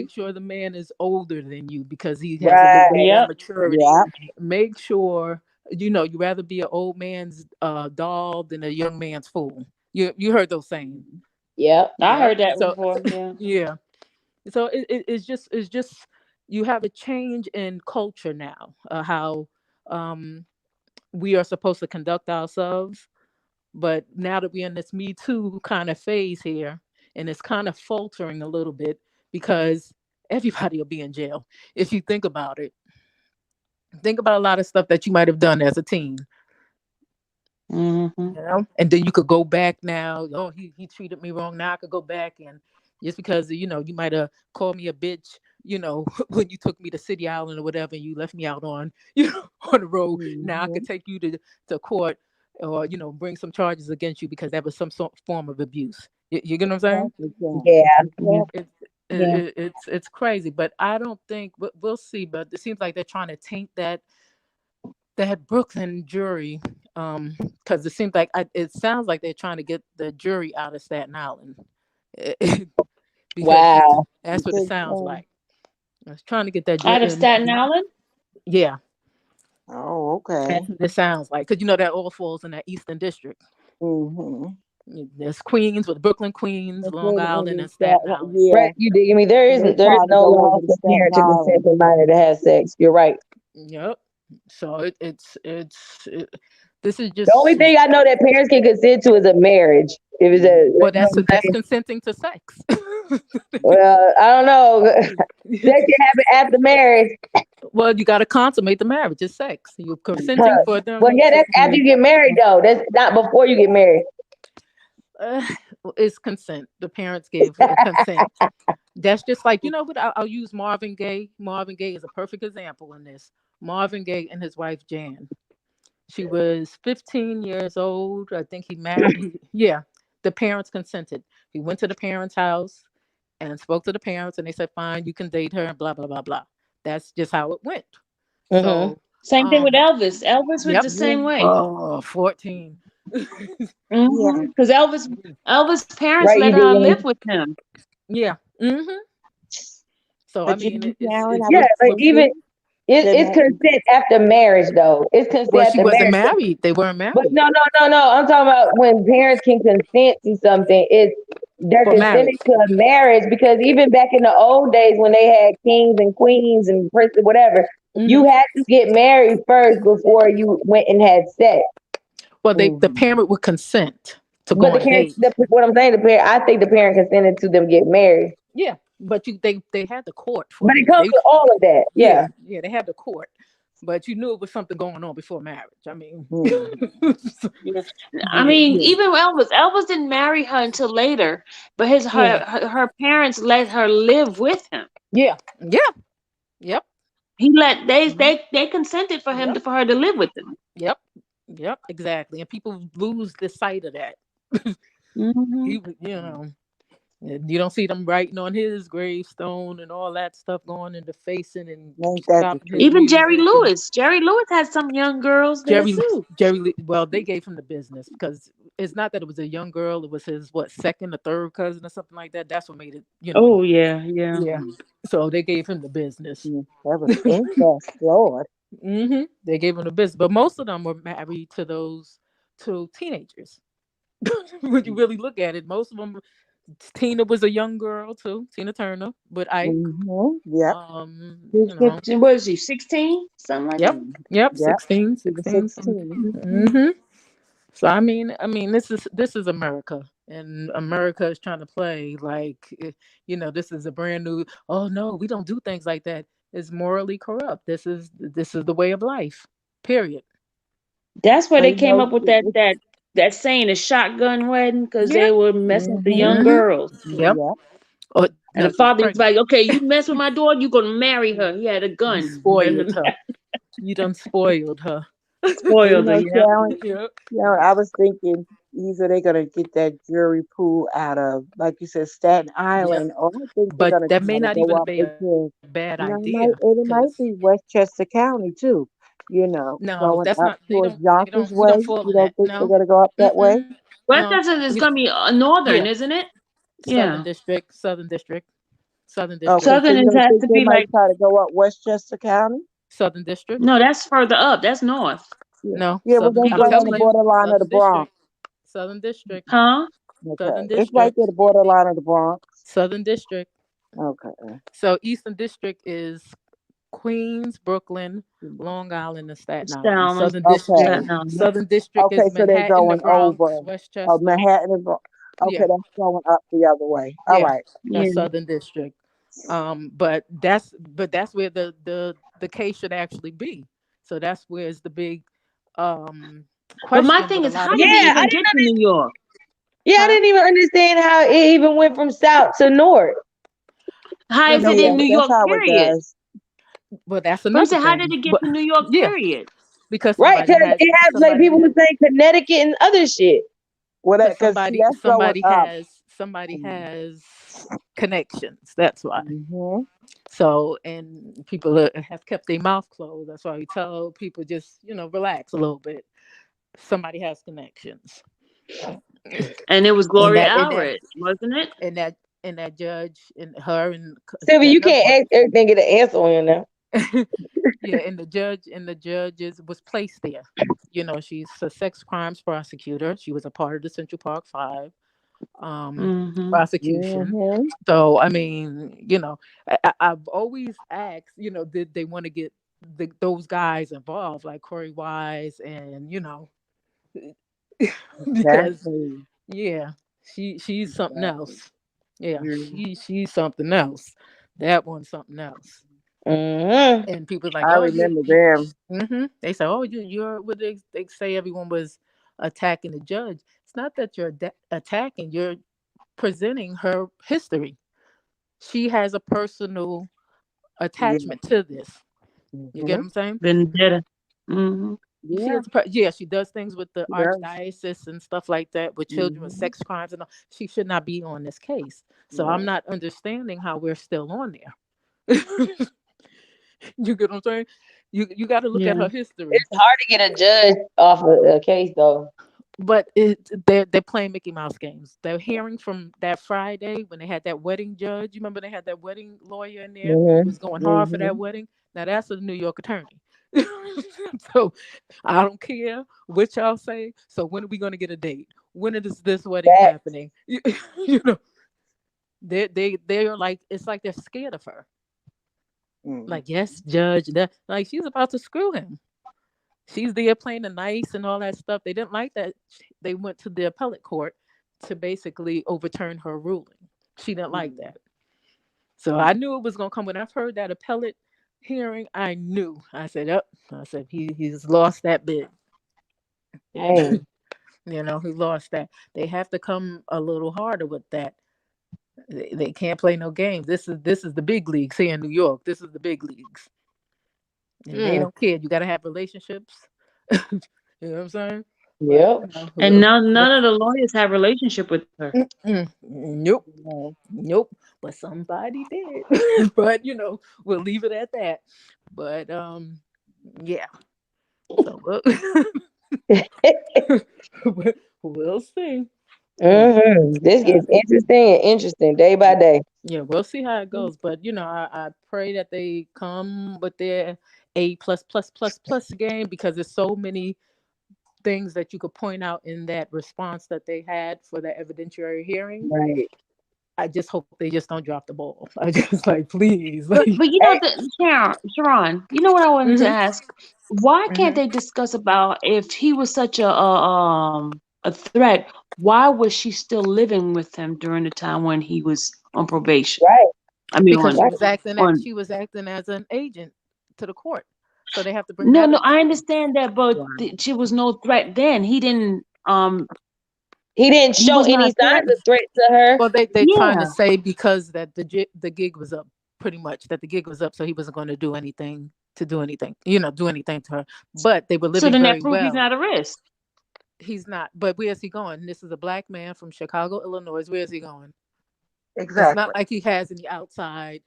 sure True. the man is older than you because he has a little bit Right. more Yep. maturity. Yeah. Make sure you know you rather be an old man's doll than a young man's fool. You heard those saying. Yep. I Yep. heard that So before. Yeah. yeah. So it's just you have a change in culture now, how um we are supposed to conduct ourselves. But now that we're in this Me Too kind of phase here, and it's kind of faltering a little bit because everybody will be in jail. If you think about a lot of stuff that you might have done as a teen, Mm-hmm. you know, and then you could go back now. Oh, he treated me wrong. Now I could go back and just because you know you might have called me a bitch, you know, when you took me to City Island or whatever, and you left me out on you know on the road. Now I Hmm. could take you to court or you know bring some charges against you because that was some sort form of abuse. You get what I'm saying? Exactly. Kim. Yeah. Yeah. Exactly. It's Yeah. it's crazy, but I don't think we'll see. But it seems like they're trying to taint that Brooklyn jury, because it seems like it sounds like they're trying to get the jury out of Staten Island, because Wow. You that's what it think sounds so? like. I was trying to get that Out jury, of Staten Island? yeah, Oh, that's okay. what it sounds like. Because you know that all falls in that Eastern District. Mm-hmm. There's Queens with Brooklyn, Queens, Long Island, and Staten That, Island. yeah, Right. You dig me? they're There is trying to no go law over to for Staten parent to consent Island. for minor to have sex. You're right. Yep. So this is The only just thing I know that parents can consent to is a marriage. If it's a, well, you know what I'm that's saying? consenting to sex. Well, I don't know. Sex can happen after marriage. Well, you got to consummate the marriage. It's sex. You're consenting for Well, them. yeah, that's after you get married, though. That's not before you get married. Uh, it's consent. The parents gave consent. That's just like you know what? I'll use Marvin Gaye. Marvin Gaye is a perfect example in this. Marvin Gaye and his wife Jan. She was 15 years old. I think he married. Yeah, the parents consented. He went to the parents' house and spoke to the parents, and they said, "Fine, you can date her." And blah blah blah blah. That's just how it went. Mm-hmm. So, Same thing with um, Elvis. Elvis was yep. the Yeah. same way. Oh, 14. Yeah. Because Elvis' parents Right, you let did. her live with him. Yeah. So I But you mean, know, Karen, I it's Yeah, was but even thinking that it's might be, consent after marriage, though. It's consent well, she after wasn't marriage. married. They weren't But married no. I'm talking about when parents can consent to something. They're for consenting marriage. to a marriage because even back in the old days when they had kings and queens and princes, whatever, you Hmm. had to get married first before you went and had sex. Well, the mhm. parent would consent to go But on a date. what I'm saying, I think the parent consented to them get married. Yeah, but they had the court for But it this. comes They with all of that. Yeah, Yeah. yeah, they had the court, but you knew it was something going on before marriage. I mean, Mhm. Yeah. I yeah, mean, yeah, even Elvis didn't marry her until later, but yeah, her parents let her live with him. yeah, yeah, yep, He let mhm, they consented for him yep, for her to live with him. yep, yep, exactly. And people lose the sight of that. Hmm. You don't see them writing on his gravestone and all that stuff going into facing and Ain't that the stopping his truth? Even Jerry music and Lewis. Jerry Lewis had some young girls there Jerry too. Well, they gave him the business because it's not that it was a young girl, it was his second or third cousin or something like that. That's what made it. Oh yeah, yeah. Yeah. So they gave him the business. That was incest, Lord. They gave him the business, but most of them were married to those to teenagers. When you really look at it, most of them. Tina was a young girl too, Tina Turner, with Ike. Yep. He was 15, what is he, 16? Something like Yep, that. yep, Yep. 16, She was 16. 16. Hmm. Mm-hmm. So I mean, this is America, and America is trying to play like, this is a brand new. Oh no, we don't do things like that. It's morally corrupt. This is the way of life. Period. That's where But they you came know, up with that saying, a shotgun wedding, because Yeah. they were messing with the young Mm-hmm. girls. Yep. yep. Oh, And now the she's father was pregnant. like, "Okay, you mess with my daughter, you're gonna marry her." He had a You gun. spoiled her. You done spoiled her. But you Spoiled her. know, Yeah. Sharon, Yep. I was thinking either they're gonna get that jury pool out of, like you said, Staten Yep. Island, or I think they're But gonna that may try to not go even up be a into, bad it might, idea and it because might be Westchester County too. no, Going that's up not. They towards don't. They Yonkers don't. We don't way. fall You in that. don't think they're No. gonna go up that way? Mm-mm. No. Westchester is We, gonna be northern, yeah. isn't it? Southern Yeah. district. Southern district. Southern Okay, district. so Southern you is don't has think to they be might like, try to go up Westchester County? Southern district. no, that's further up. That's north. Yeah. No. Yeah, well, Southern. that's He I'm right goes on telling the to, you. borderline of the Southern Bronx. district. Southern district. huh? Southern Okay, it's right district. there, the borderline of the Bronx. Southern district. Okay. So Eastern district is Queens, Brooklyn, Long Island, and Staten Island. Down, Southern district. Okay. Staten Island. Southern district Okay, is so they're Manhattan, the going Bronx, over Westchester. Manhattan and okay, Yeah. that's going up the other way. All Yeah. right. That's Yeah. Southern district. But that's where the case should actually be. So that's where's the big um But my question with thing a is, lot how of did it Yeah, people. even get to New York? I Huh? didn't even understand how it even went from south to north. How is it Listen, Yeah, in New that's York, how it period? does. but that's But I'm another saying, how did thing. it get But to New York, yeah, period? because Right, somebody because has it has like somebody people were has saying Connecticut and other shit. Well, because because see, somebody that's going somebody up. has somebody has connections. That's why. Mm-hmm. So, and people have kept their mouth closed. That's why we tell people just relax a little bit. Somebody has connections, And it was and Gloria that and that Allred, wasn't it? and that and that judge and her and Sylvia, that you another can't one. ask everything get an answer on you now. Yeah, and the judge was placed there. She's a sex crimes prosecutor. She was a part of the Central Park Five Mm-hmm. prosecution. Mm-hmm. So I mean, I've always asked, did they want to get those guys involved, like Corey Wise, and because Exactly. yeah, she's something Exactly. else. Yeah, Mm. she's something else. That one's something else. Mm-hmm. And people like, I oh, remember them. They say, oh, you're what they say everyone was attacking the judge. It's not that you're attacking, you're presenting her history. She has a personal Yeah. attachment to this. You get what I'm saying? Vendetta. Mm-hmm. She Yeah, has, she does things with the she does. archdiocese and stuff like that with children with Mhm. sex crimes and all. She should not be on this case. So I'm Right. not understanding how we're still on there. You get what I'm saying? You got to look at Yeah. her history. It's hard to get a judge off of a case though. But they're playing Mickey Mouse games. They're hearing from that Friday when they had that wedding judge. You remember they had that wedding lawyer in there who was going hard for that wedding. Now that's a New York attorney. So I don't care what y'all say. So when are we going to get a date? When is this wedding That happening? You know, they're like, it's like they're scared of her. Mhm. Like, yes, judge, that like she's about to screw him. She's there playing the nice and all that stuff. They didn't like that. They went to the appellate court to basically overturn her ruling. She didn't like that. So I knew it was gonna come. When I've heard that appellate hearing, I knew. I said, "Up." I said, he's lost that bid. hey, You know, he lost that. They have to come a little harder with that. They can't play no games. This is the big leagues here in New York. This is the big leagues. And they don't care. You got to have relationships. You know what I'm saying? But yep. you know, And none of the lawyers have relationship with her. nope, No. nope. But somebody did. But you know, we'll leave it at that. But yeah. So we'll see. This gets interesting day by day. Yeah, we'll see how it goes. But you know, I pray that they come with their A++++ game, because there's so many things that you could point out in that response that they had for the evidentiary hearing. Right. I just hope they just don't drop the ball. I just like, please, But like, you know, Sharon, you know what I wanted to ask? Why can't Mhm. they discuss about if he was such a threat? Why was she still living with him during the time when he was on probation? Right. I mean, because on she was acting as an agent to the court, so they have to bring no, that no, into I it. understand that, but Wow. she was no threat then. He didn't He didn't he show was any not signs threatened. of threat to her. Well, they trying to Yeah. say because that the gig was up, pretty much that the gig was up, so he wasn't going to do anything do anything to her. But they were So living then that very proves he's well. not a risk. He's not. But where is he going? This is a black man from Chicago, Illinois. Where is he going? It's Exactly. not like he has any outside,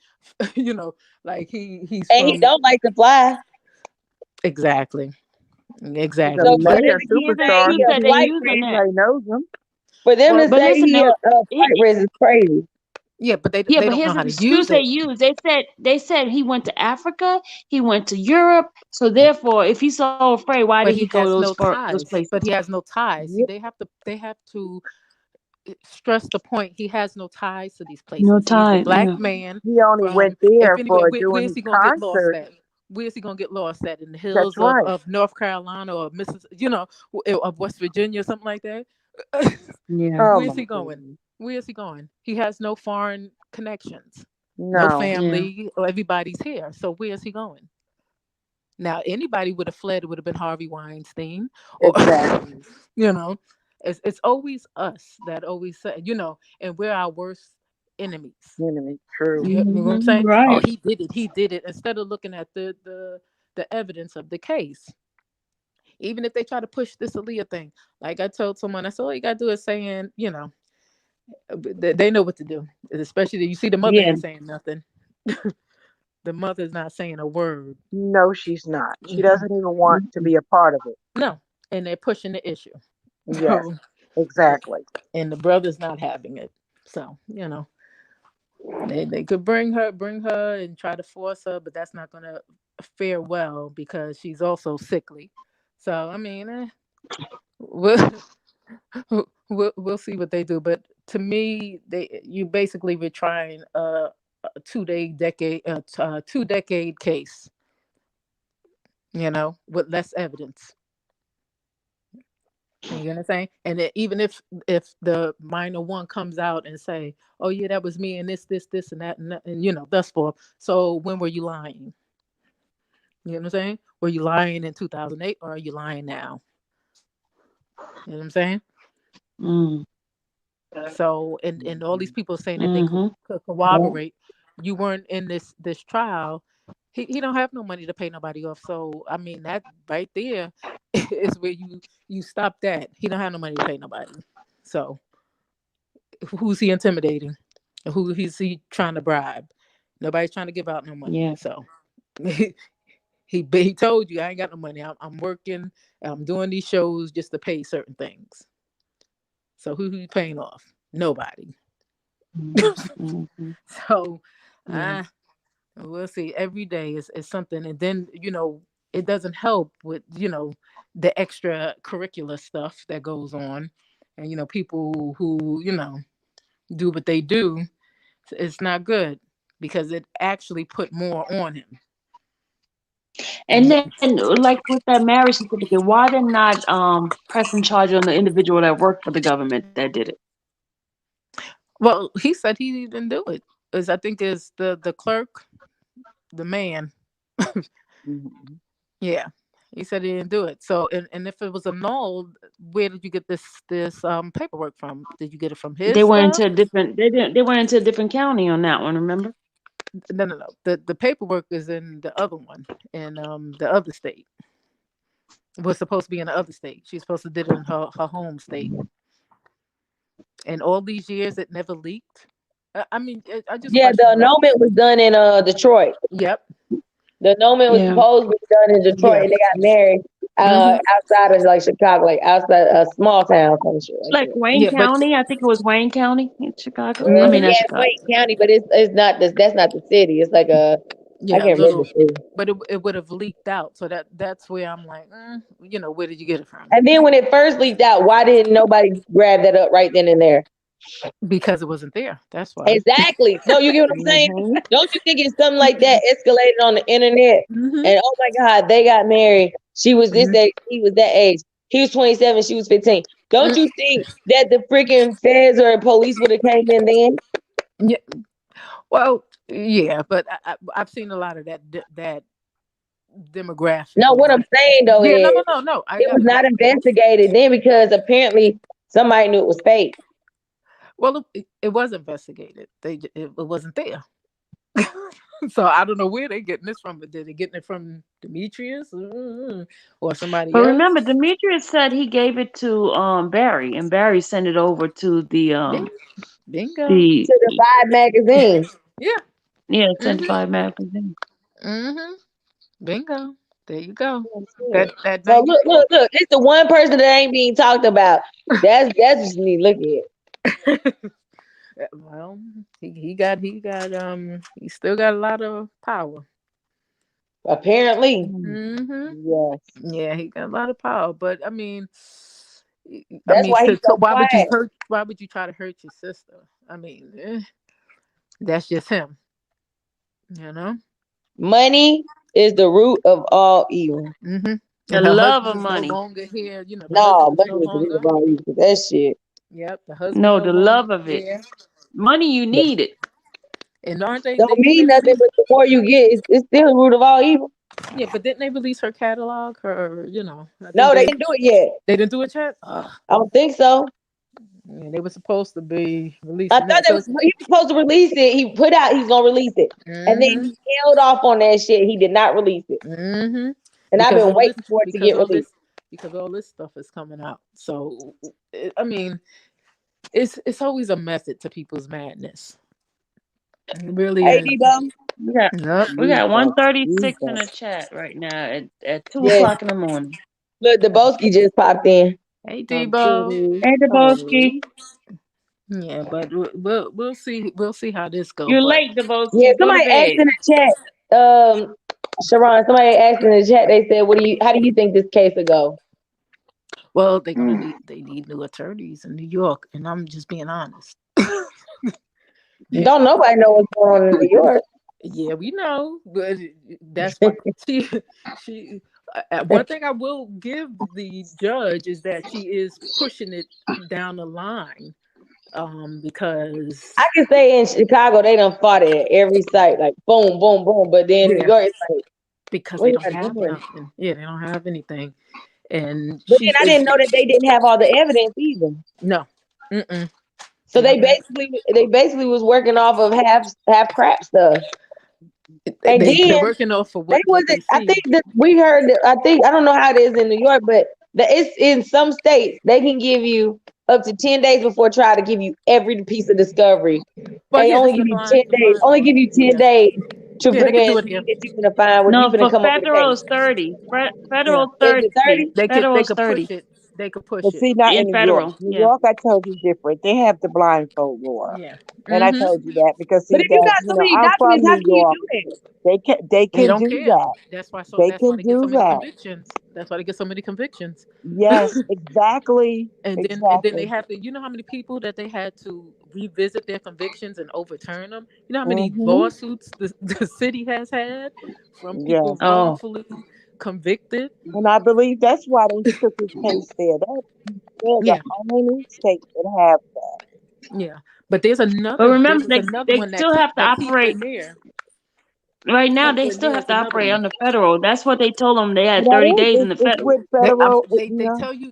like he's And he from don't like to fly. exactly. He's a So for mega them to say superstar. he a Excuse that they flight using risk, that. Everybody knows him. for them Well, to But say listen, he a flight risk is crazy. yeah, but they yeah, they but don't know here's how the to excuse use they it. used. They said he went to Africa, he went to Europe. So therefore, if he's so afraid, why But did he he go to has no those ties. But places? he has no ties. See, Yep. they have to stress the point. He has no ties to these No places. He's a time. black Yeah. man He only from, went if there anywhere, for doing where's his he gonna get lost concert. at? Where's he gonna get lost at? In the That's hills right. of North Carolina or Mississippi, of West Virginia, something like that. Yeah. Oh Where's my he going? goodness. Where's he going? He has no foreign connections, no No. Yeah. family, or everybody's here. So where's he going? Now, anybody would have fled, it would have been Harvey Weinstein, or Exactly. you know, it's always us that always say, and we're our worst enemies. Enemy. True. You know what I'm Mhm. saying? Oh, Right. he did it. He did it. Instead of looking at the evidence of the case, even if they try to push this Aaliyah thing, like I told someone, I said, all you gotta do is saying, they know what to do. Especially you see the mother Yeah. ain't saying nothing. The mother's not saying a word. No, she's not. She Mhm. doesn't even want to Mhm. be a part of it. No, and they're pushing the issue. Yes, So, exactly. and the brother's not having it. So, they could bring her and try to force her, but that's not gonna fare well because she's also sickly. So, I mean, we'll we'll see what they do. But to me, you basically were trying a 2-decade case, with less evidence. You know what I'm saying? And then even if the minor one comes out and say, "Oh yeah, that was me," and this, and that, and thus forth. So when were you lying? You know what I'm saying? Were you lying in 2008 or are you lying now? You know what I'm saying? Mm. So and all these people saying that they could Mhm. corroborate. You weren't in this trial, He don't have no money to pay nobody off. So I mean that right there is where you stop that. He don't have no money to pay nobody. So who's he intimidating? Who is he trying to bribe? Nobody's trying to give out no money. Yeah. So he told you I ain't got no money. I'm working. I'm doing these shows just to pay certain things. So who you paying off? Nobody. Mhm. So Yeah. we'll see. Every day is something, and then it doesn't help with the extra curricular stuff that goes on, and people who do what they do. It's not good because it actually put more on him. And then, like with that marriage certificate, why they not pressing charge on the individual that worked for the government that did it? Well, he said he didn't do it. I think is the clerk, the man. Yeah, he said he didn't do it. So, and if it was annulled, where did you get this paperwork from? Did you get it from his They went stuff? into a different. They went into a different county on that one. Remember? No. The paperwork is in the other one, in the other state. It was supposed to be in the other state. She's supposed to did it in her home state. And all these years, it never leaked. I mean, I just Yeah, the question that. annulment was done in Detroit. Yep. The annulment was Yeah. supposed to be done in Detroit, Yeah. and they got married outside of like Chicago, like outside a small town, some shit like Like that. Wayne Yeah, but County. I think it was Wayne County in Chicago. I Mhm. mean, not Yeah, it's Chicago. Wayne County, but it's not that's not the city. It's like I yeah, can't remember the city. but it would have leaked out. So that's where I'm like, where did you get it from? And then when it first leaked out, why didn't nobody grab that up right then and there? Because it wasn't there. That's why. Exactly. No, you get what I'm saying? Mhm. Don't you think it's something like that escalated on the internet? Mhm. And oh my God, they got married. She was this Mhm. age, he was that age. He was 27, she was 15. Don't you think that the freaking feds or police would have came in then? Yeah. Well, yeah, but I've seen a lot of that demographic. No, what I'm saying though Yeah, is no. it was not investigated then because apparently somebody knew it was fake. Well, it was investigated. It wasn't there. So I don't know where they're getting this from. But did they getting it from Demetrius or somebody But else? remember, Demetrius said he gave it to Barry, and Barry sent it over to the Bingo. the To the Vibe magazine. Yeah. sent Vibe magazine. Mm-hmm. Bingo. There you go. Yeah. That So look. It's the one person that ain't being talked about. That's just me looking at. Well, he still got a lot of power. Apparently. Mm-hmm. Yes. Yeah, he got a lot of power. But I mean, That's why he's so why would you quiet. why would you try to hurt your sister? I mean, that's just him. Money is the root of all evil. Mm-hmm. The And her love of husband is money. no longer here. The No, husband is money no is the root longer. of all evil. That shit. Yep, the husband No, no the longer love of it. here. Money, you need it. And aren't they? Don't mean nothing, but the more you get, it's still the root of all evil. Yeah, but didn't they release her catalog? I think No, they didn't do it yet. They didn't do it yet. I don't think so. Yeah, they were supposed to be releasing. I thought he was supposed to release it. He put out he's gonna release it, and then he held off on that shit. He did not release it, Mm-hmm. and I've been waiting for it to get released. Because all this stuff is coming out. So I mean, it's always a method to people's madness. It really Hey, is. Debo. We got 136 in the chat right now at 2 o'clock in the morning. Look, Deboski just popped in. Hey, Debo. Hey, Deboski. Yeah, but we'll see. We'll see how this goes. You're late, Deboski. Yeah, somebody asked in the chat. Sharon, somebody asked in the chat. They said, how do you think this case will go?" Well, they need new attorneys in New York, and I'm just being honest. Don't nobody know what's going on in New York. Yeah, we know, but that's why she. One thing I will give the judge is that she is pushing it down the line, because I can say in Chicago they done fought it at every site, like boom, boom, boom. But then New York, it's like because they don't have nothing. Yeah, they don't have anything. And but then I didn't know that they didn't have all the evidence either. No. So they basically was working off of half crap stuff. And They're then working off of they what they wasn't. I see. think that we heard. I think I don't know how it is in New York, but it's in some states they can give you up to 10 days before trial to give you every piece of discovery. Well, They yeah, this only is give the you 10 days. blind Only law. give you 10 Yeah, days to yeah, they can do freaking it see here. that you finna find what you No, finna for come up with a federal case. is 30. Yeah, Federal Is it 30. 30? they Federal is could 30 push it. They could push But it. see, not in in New York. federal. New Yeah. York, I told you different. They have the blindfold law, Yeah. and I Mm-hmm. told you that because But see if you that got so many I'm from documents, how New can you York. do that? They They can don't do care. that. That's why. So They that's why can they get so do many that. convictions. That's why they get so many convictions. Yes, exactly, And then they exactly. have to. You know how many people that they had to revisit their convictions and overturn them. You know how many Mm-hmm. lawsuits the city has had from people Yes, Oh, wrongfully convicted. and I believe that's why they took his case there. They're the Yeah, only state that have. yeah. But there's but another. There remember, was another they one still have to that Keith operate. Raniere. Right now, Keith they still Raniere have is to another operate one. under federal. That's what they told them. They had That 30 is, days in the it's federal. with They, federal.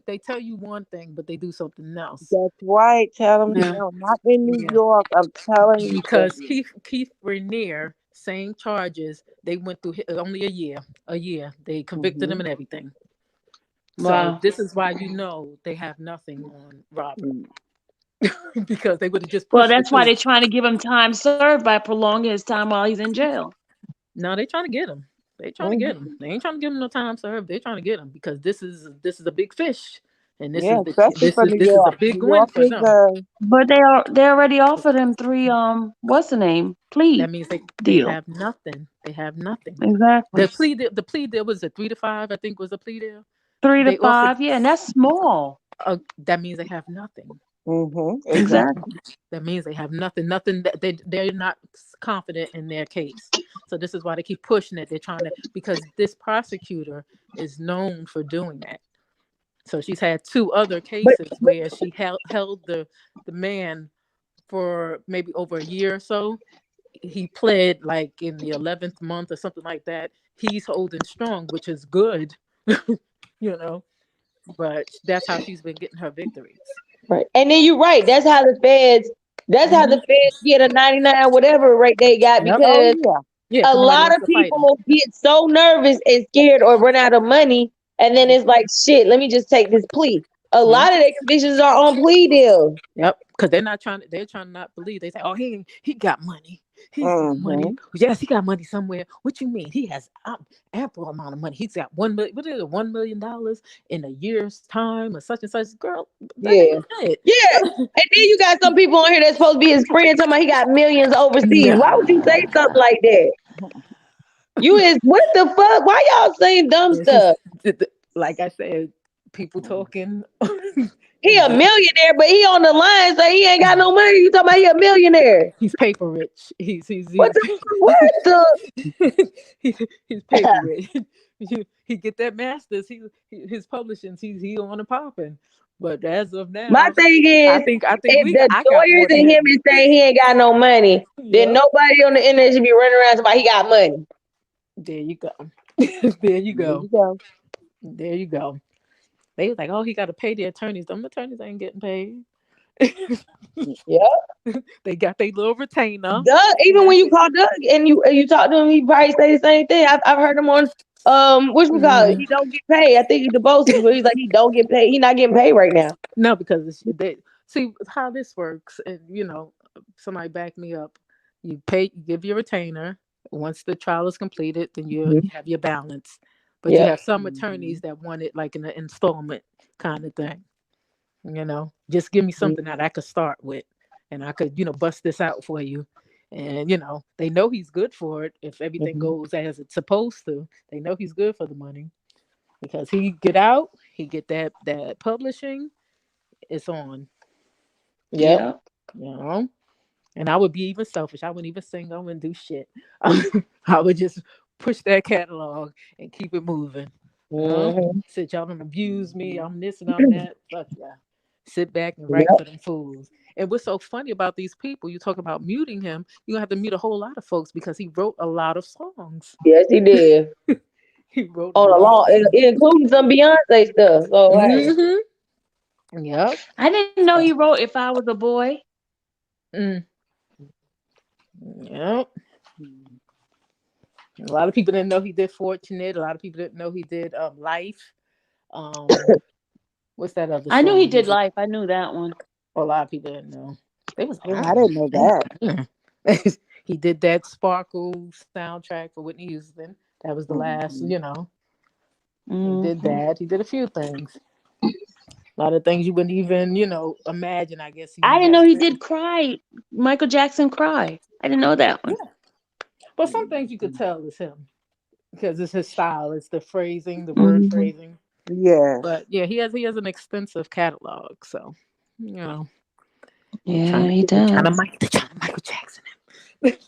they tell you one thing, but they do something else. That's right. Tell them Yeah. no, not in New Yeah. York. I'm telling you, Because Cynthia. Keith Raniere, same charges. They went through only a year. A year. They convicted him Mm-hmm. and everything. So Wow. this is why you know they have nothing on Robert Mm. because they would have just Well, pushed it that's why through. they're trying to give him time served by prolonging his time while he's in jail. No, they trying to get him. They trying to Mhm. get him. They ain't trying to give him no time served. They trying to get him because this is a big fish, and Yeah, especially for New this is a York. big New win York for is them. But they already offered him 3 what's the name? Plea That means they deal. have nothing. They have nothing. Exactly. The plea deal was a 3 to 5. I think was a plea deal. 3 to They offered. 5. Yeah, and that's small. That means they have nothing. Exactly. Exactly. That means they have nothing. Nothing that they're not confident in their case. So this is why they keep pushing it. They're trying to because this prosecutor is known for doing that. So she's had 2 other But cases where she held the man for maybe over a year or so. He pled like in the 11th month or something like that. He's holding strong, which is good, you know. But that's how she's been getting her victories. right, and then you're right. That's how the feds. That's how the Hmm. feds get a 99 whatever rate they got Yep. Oh because yeah. Yeah, a because nobody lot wants of to fight him. people get so nervous and scared or run out of money, and then it's like, shit, let me just take this plea. A Yeah. lot of their convictions are on plea deals. Yep. Because they're trying to not believe. They say, oh, he got money. He's got money. Mm-hmm. Yes, he got money somewhere. What you mean? He has ample amount of money. He's got $1 million in a year's time or such and such. Girl, that Yeah. ain't it. Yeah. And then you got some people on here that's supposed to be his friend talking about he got millions overseas. Why would you say something Nah. like that? You is what the fuck? Why y'all saying dumb This is stuff? like I said, people talking. He a millionaire, but he on the line say he ain't got no money. You talking about he a millionaire? He's paper rich. He's What the what the? he's paper rich. He get that masters. His publishings. He on and popping. But as of My now, thing I is, think if the I got lawyers more than and him him. is saying he ain't got no money, then Yeah. nobody on the internet should be running around talking about he got money. There you go. There you There go. you go. There you go. They was like, oh, he got to pay the attorneys. Them attorneys ain't getting paid. Yeah. They got their little retainer. Doug, even And when that's you it. call Doug and you talk to him, he probably say the same thing. I've heard him on what we call it. Mhm. He don't get paid. I think he's the bossy, but he's like he don't get paid. He not getting paid right now. No, because they see how this works, and somebody back me up. You give your retainer. Once the trial is completed, then you Mhm. have your balance. But you Yep. have some Mm-hmm. attorneys that want it like in an installment kind of thing. Just give me something that I could start with, and I could bust this out for you. And they know he's good for it if everything Mhm. goes as it's supposed to. They know he's good for the money because he get out, he get that publishing. It's on. Yep. Yeah. you know. And I would be even selfish. I wouldn't even sing. I wouldn't do shit. I would just push that catalog and keep it moving. Mhm. Sit y'all don't abuse me. I'm this and I'm that. Fuck yeah. Sit back and write Yep. for them fools. And what's so funny about these people, you talk about muting him, you're gonna have to mute a whole lot of folks because he wrote a lot of songs. Yes, he did. He wrote a On a lot of long, songs. including some Beyonce stuff. So hey. Mm-hmm. Yep. I didn't know he wrote If I Was a Boy. Mm. Yep. A lot of people didn't know he did Fortunate. A lot of people didn't know he did Life. Um, what's that other I knew he song? did Life. I knew that one. A lot of people didn't know. They was like, I didn't know that. he did that Sparkle soundtrack for Whitney Houston. That was the last, Mhm. you know. He did Mhm. that. He did a few things. A lot of things you wouldn't even, imagine. I guess I he didn't has know he written. did Cry. Michael Jackson Cry. I didn't know that one. Yeah, but some things you could tell is him because it's his style. It's the phrasing, the word Mhm. phrasing. Yes. But yeah, he has an extensive catalog. So Yeah, he trying to does. Michael Jackson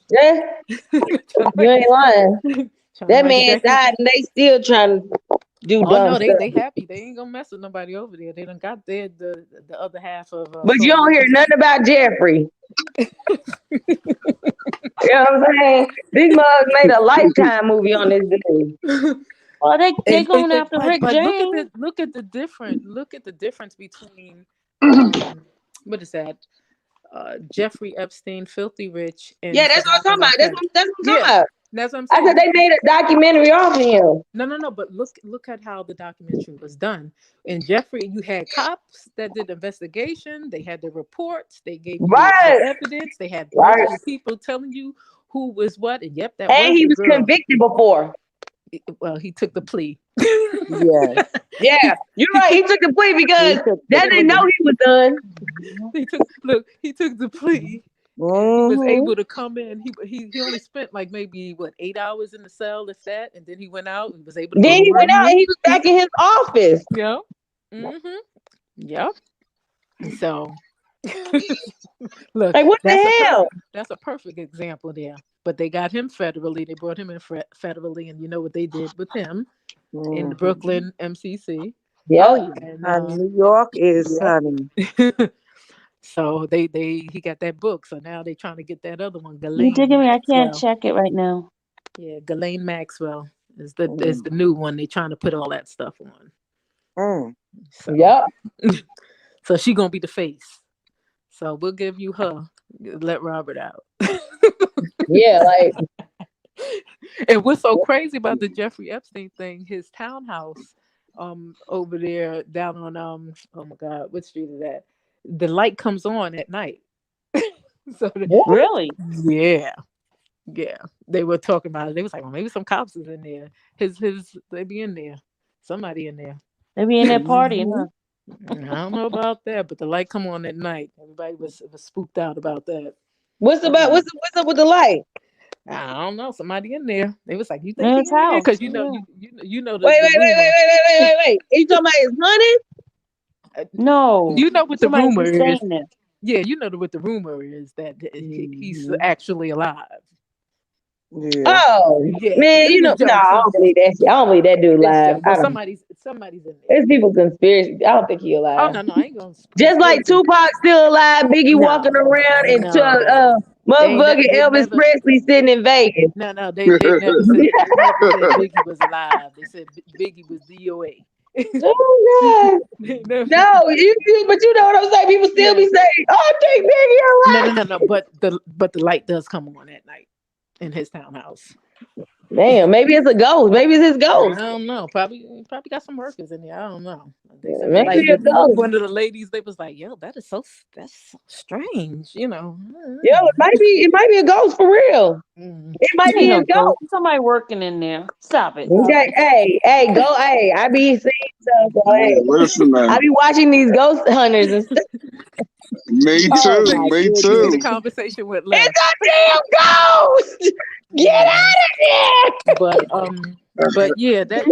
Yeah, him. you ain't lying. Trying to That Michael man Jackson. died and they still trying to do Oh dumb no, stuff. they happy. They ain't gonna mess with nobody over there. They done got the other half of But you don't hear nothing about Jeffrey. You know what I'm saying? These mugs made a Lifetime movie on this dude. Well, they and going after Rick but James. look at the difference between what is that? Jeffrey Epstein, Filthy Rich, and Yeah, that's what I'm talking about. That's what I'm talking yeah, about. that's what I'm I saying. said they made a documentary off him. No. But look at how the documentary was done. In Jeffrey, you had cops that did investigation. They had the reports. They gave you the Right, evidence. They had right. multiple people telling you who was what. And yep, that And was he the was girl. convicted before. Well, he took the plea. Yes. Yeah, you're right. He took the plea because He took that the didn't know plea. he was done. He took the plea. And he was able to come in. He only spent like maybe 8 hours in the cell, if that, and then he went out and was able to go Then to he work. went out and he was back in his office. Yep. Yep. So look, Like, what the hell? that's a perfect example there. But they got him federally. They brought him in federally, and you know what they did with him in the Brooklyn MCC. Yep. And New York is yep. honey. So he got that book. So now they trying to get that other one, You Ghislaine digging me? I can't Maxwell. check it right now. Yeah, Ghislaine Maxwell is the new one. They trying to put all that stuff on. So, Yep. So she gonna be the face. So we'll give you her. Let Robert out. Yeah, like And what's so crazy about the Jeffrey Epstein thing? His townhouse, over there down on oh my God, what street is that? The light comes on at night. So Really? yeah. They were talking about it. They was like, well, maybe some cops is in there. They be in there. Somebody in there. They be in there partying, huh? I don't know about that, but the light come on at night. Everybody was spooked out about that. what's up with the light? I don't know. Somebody in there. They was like, you think In he his in there? house. Because Yeah. you know the Wait. rumor. You talking about his honey? No. You know what the Somebody rumor just is. saying that. Yeah, you know what the rumor is that he's actually alive. Yeah. Oh Yeah, man, it's you know, a joke. no, I don't believe that shit. I don't believe that dude It's live. joke. Well, somebody's in there. It's people conspiracy. I don't think he Oh alive. no, I ain't gonna. Just like Tupac still alive, Biggie walking around, and motherfucking Elvis Presley sitting in Vegas. No, they never said Biggie was alive. They said Biggie was DOA. Oh God. No, but you know what I'm saying. People still be saying, "Oh, I think Biggie alive." No. But the light does come on at night in his townhouse. Damn, maybe it's a ghost. Maybe it's his I ghost. don't know. Probably got some workers in there. I don't know. They said Maybe it's a ghost. one of the ladies. They was like, "Yo, that's so strange," you know. Yo, it might be a ghost for real. It might be his ghost. Somebody working in there. Stop it. Okay, hey, go, hey. I be seeing stuff. So, hey, Listen, man. I be watching these ghost hunters and stuff. Me too. Oh, Me You see too. the conversation went left. It's a damn ghost! Get out of there! But yeah, that.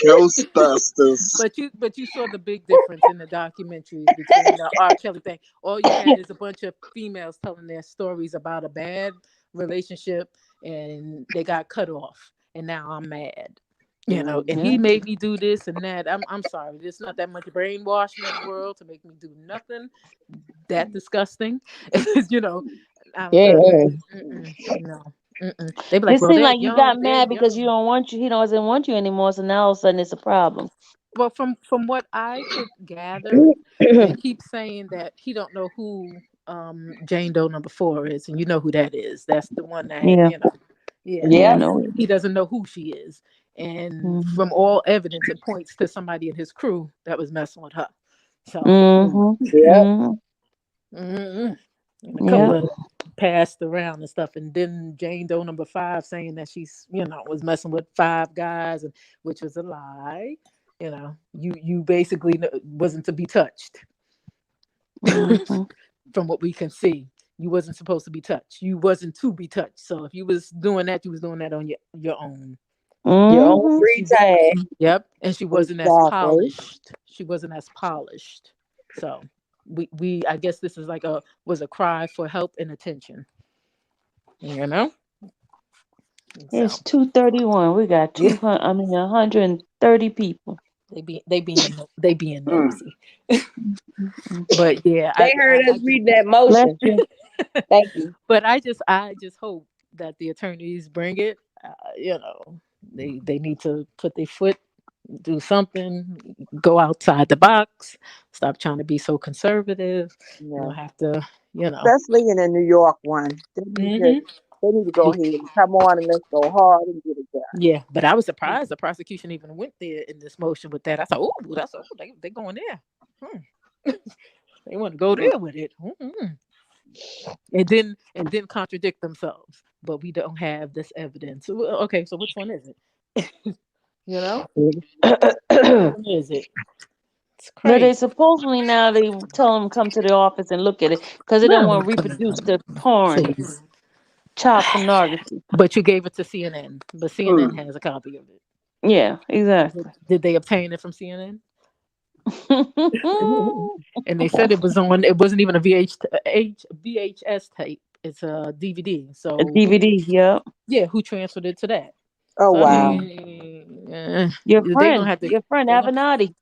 Ghostbusters. But you saw the big difference in the documentary between the R. Kelly thing. All you had is a bunch of females telling their stories about a bad relationship, and they got cut off, and now I'm mad. You know, and he made me do this and that. I'm sorry. There's not that much brainwashing in the world to make me do nothing that disgusting. You know, no. They be like, it seemed like you got mad because you don't want you. He doesn't want you anymore. So now all of a sudden it's a problem. Well, from what I could gather, they keep saying that he don't know who Jane Doe number 4 is, and you know who that is. That's the one that you know Yeah, Yeah. No. he doesn't know who she is. And Mhm. from all evidence, it points to somebody in his crew that was messing with her. So, Mhm. Yeah. Mhm. mhm. And a couple Yeah. of passed around and stuff. And then Jane Doe number 5 saying that she's, was messing with 5 guys, and which was a lie. You basically wasn't to be touched. Mhm. From what we can see, you wasn't supposed to be touched. You wasn't to be touched. So if you was doing that, you was doing that on your own. Your own Mhm. free time. Yep. And she wasn't as Exactly. polished. She wasn't as polished. So we I guess this is like was a cry for help and attention. You know? So It's 2:31. We got yeah, 200. I mean, 130 people. they being Mm. nosy. Mhm. But yeah, They heard us read that motion. Bless you. Thank you. but I just hope that the attorneys bring it. They need to put their foot, do something, go outside the box, stop trying to be so conservative. You Yeah. don't have to, Especially in the New York one. hmm They need to go ahead and come on and let's go hard and get it done. Yeah. But I was surprised the prosecution even went there in this motion with that. I thought, they going there. They want to go there with it. And then contradict themselves. But we don't have this evidence. Okay, so which one is it? you know, which one is it? It's But they crazy. supposedly now they tell them come to the office and look at it because they don't No, want to reproduce the porn, please. child pornography. But you gave it to CNN. But CNN Mm. has a copy of it. Yeah, exactly. Did they obtain it from CNN? And they said it was on. It wasn't even a VHS tape. It's a DVD. A So DVD. Yep. yeah, who transferred it to that? Oh, So I wow. mean, they're gonna have to. Your friend They're gonna, Avenatti.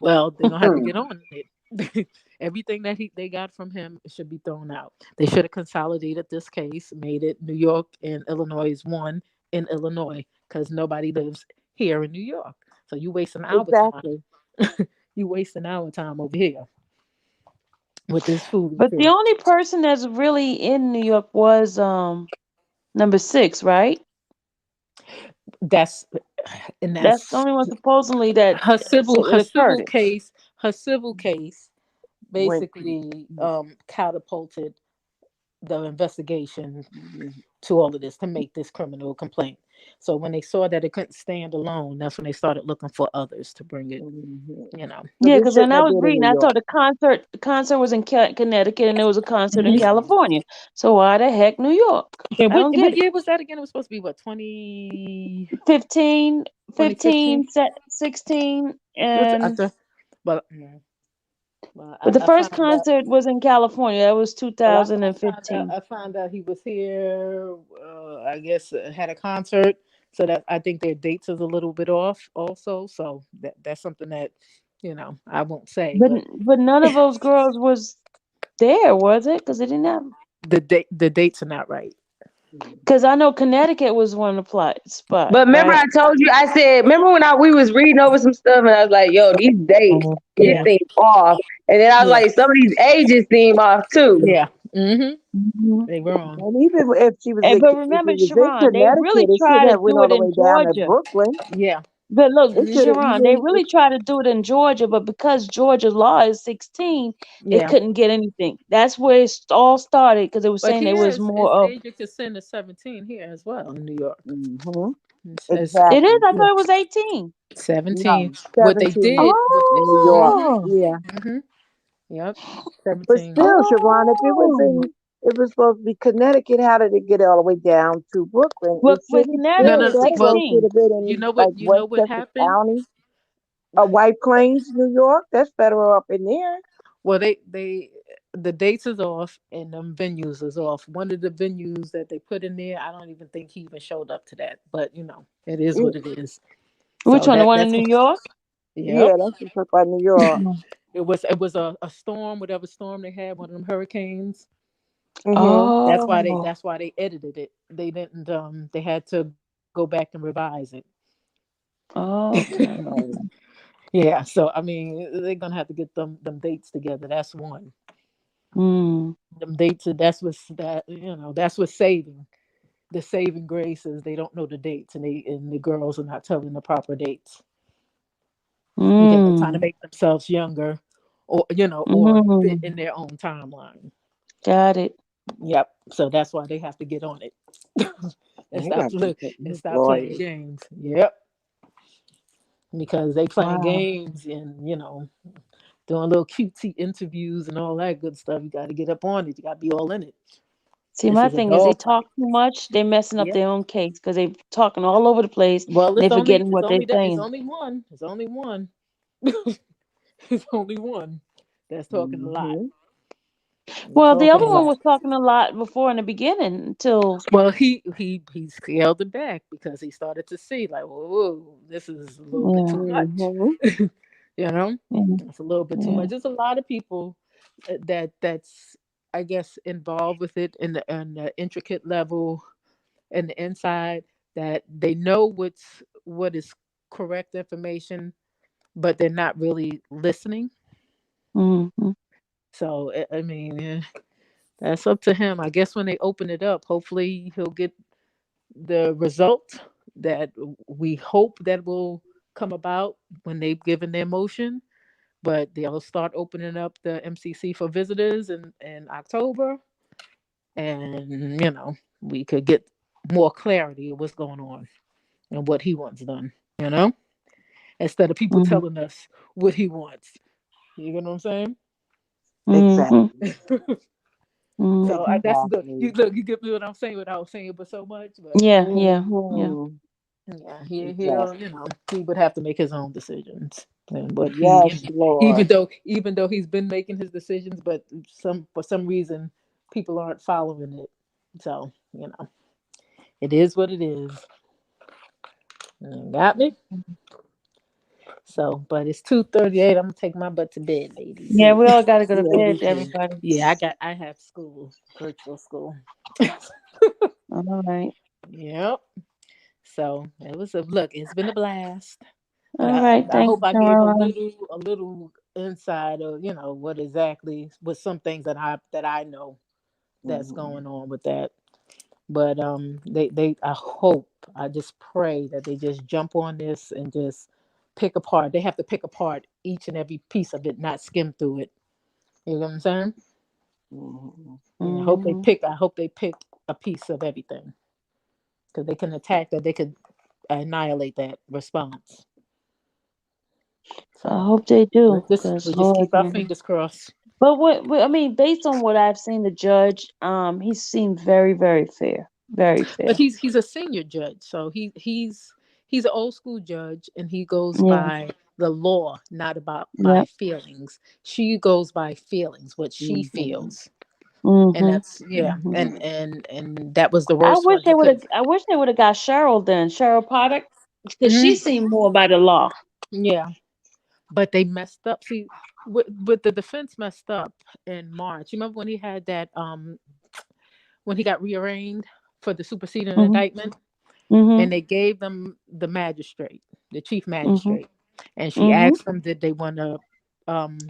well, they're gonna have to Mm. get on it. Everything that they got from him should be thrown out. They should have consolidated this case, made it New York and Illinois is one in Illinois because nobody lives here in New York. So you wasting our Exactly. time. You wasting our time over here with this food. But the only person that's really in New York was number 6, right? That's and That's the that's only one supposedly that her civil her with civil Curtis. case. Her civil case Went. basically catapulted the investigation to all of this to make this criminal complaint. So when they saw that it couldn't stand alone, that's when they started looking for others to bring it. Mhm. You know. But Yeah, it because when shouldn't I have was been in reading, New I York. thought the concert was in Connecticut and there was a concert in Mhm. California. So why the heck New York? And I don't what get it. year was that again? It was supposed to be what 15, 2015. 16, Was it and after? But but the I first found out. concert was in California. That was Well, I 2015. found out he was here. I guess had a concert, so that I think their dates is a little bit off, also. So that's something that I won't say, But but but none of those girls was there, was it? Because they didn't have. the dates are not right. Because I know Connecticut was one of the spot, But remember, right? I told you, I said, remember when we was reading over some stuff and I was like, yo, these dates, it Yeah, seem off. And then I was yeah, like, some of these ages seem off too. yeah. Mhm. They were wrong. And even if But if remember, it was in Sharon, they really Connecticut, it try shouldn't to have went do all it the way in down to Georgia. Brooklyn. Yeah, But look, It should have Sharon, they even. really try to do it in Georgia, but because Georgia's law is 16, they yeah. couldn't get anything. That's where it all started because they were But saying there here was is more it's of. age of consent is 17 here as well in New York. Hmm. It says It is. Exactly. I yeah, thought it was 18. 17. No, What they 17 did, in New York. Oh, Yeah. yep, But 17. still, Siobhan, if it was oh. it was supposed to be Connecticut, how did it get all the way down to Brooklyn? Well, It with shouldn't No, Connecticut no, still, no. is that road Well, should 16. have been you in know what? like You know what Westchester happened? County. White Plains, New York, that's federal up in there. Well, the dates is off and them venues is off. One of the venues that they put in there, I don't even think he even showed up to that. But it is Yeah, what it is. Which So one? The one in that's New York? yep. yeah, that's just by New York. It was a storm, whatever storm they had, one of them hurricanes. Hmm. Oh, That's why they edited it. They didn't they had to go back and revise it. okay. Yeah, so I mean they're gonna have to get them dates together. That's one. Hmm. Them dates that's what's saving. the saving grace is they don't know the dates, and the girls are not telling the proper dates. Again, they're trying to Mm. make themselves younger, or or fit Mm. in their own timeline. Got it. Yep. So that's why they have to get on it and They got stop playing lawyers. games. Yep. Because they playing Wow. games and doing little cutesy interviews and all that good stuff. You got to get up on it. You got to be all in it. See, This my is a thing is they dog talk fight. too much. They're messing up Yep. their own case because they're talking all over the place. Well, And they're forgetting it's what they're only that it's saying. only one. It's only one. It's only one that's talking a lot. Mhm. They're Well, the talking other a one lot. was talking a lot before in the beginning until. Well, he scaled it back because he started to see like, whoa, this is a little bit Yeah. too much. Mhm. You know, Yeah. it's a little bit too Yeah. much. There's a lot of people that's I guess involved with it in the intricate level and the inside that they know what is correct information, but they're not really listening. Mm-hmm. So I mean, that's up to him. I guess when they open it up, hopefully he'll get the result that we hope that will come about when they've given their motion. But they'll start opening up the MCC for visitors in October, and we could get more clarity of what's going on and what he wants done. You know, instead of people Mm-hmm. telling us what he wants. You know what I'm saying? Mm-hmm. Exactly. Mm-hmm. So that's good. Exactly. You get me what I'm saying without saying but so much. But Yeah. Yeah. Yeah. Mhm. yeah, he'll Exactly. he would have to make his own decisions. And but Yes, Lord. even though he's been making his decisions, but for some reason people aren't following it. So it is what it is. Got me. So, but it's 2:38. I'm gonna take my butt to bed, ladies. Yeah. We all got to go to Yeah, bed, me too. everybody. Yeah, I have school, virtual school. All right. Yep. So it was a look. It's been a blast. But All right. I Thanks, hope I gave Caroline. a little insight of what exactly with some things that I know that's Mhm. going on with that. But they I hope, I just pray that they just jump on this and just pick apart. They have to pick apart each and every piece of it, not skim through it. You know what I'm saying? Mhm. And Mm-hmm. I hope they pick a piece of everything because they can attack that. They could annihilate that response. I So hope they do, we cause just Lord, keep our man. fingers crossed. But I mean, based on what I've seen, the judge, he seemed very, very fair, very But fair. he's a senior judge, so he's an old school judge, and he goes Yeah. by the law, not about by Yep. feelings. She goes by feelings, what she Mhm. feels, and Mhm. that's yeah, Mhm. and that was the worst one. He could, I wish they would have got Cheryl then, Cheryl Potter, because she Mhm. seemed more by the law. Yeah, but they messed up. See, with the defense messed up in March. You remember when he had that when he got rearranged for the superseding Mhm. indictment? And Mhm. they gave them the magistrate, the chief Mhm. magistrate, and she Mhm. asked them, did they want to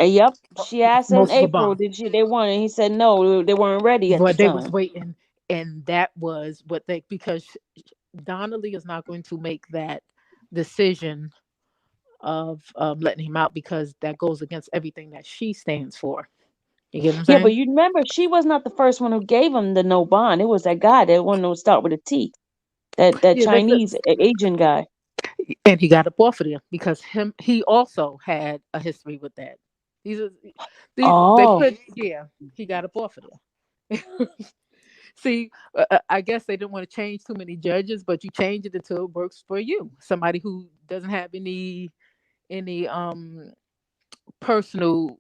Yep. She asked in motion for April, bond? did they want it? He said no, they weren't ready at the But they was time. waiting, and that was what they, because Donnelly is not going to make that decision of letting him out because that goes against everything that she stands for. You get what I'm Yeah, but saying? you remember she was not the first one who gave him the no bond. It was that guy, that one to start with a T. That Yeah, Chinese Asian guy. and he got up off of there because he also had a history with that. These are they Oh. put, yeah, he got up off of there. See, I guess they didn't want to change too many judges, but you change it until it works for you. Somebody who doesn't have any personal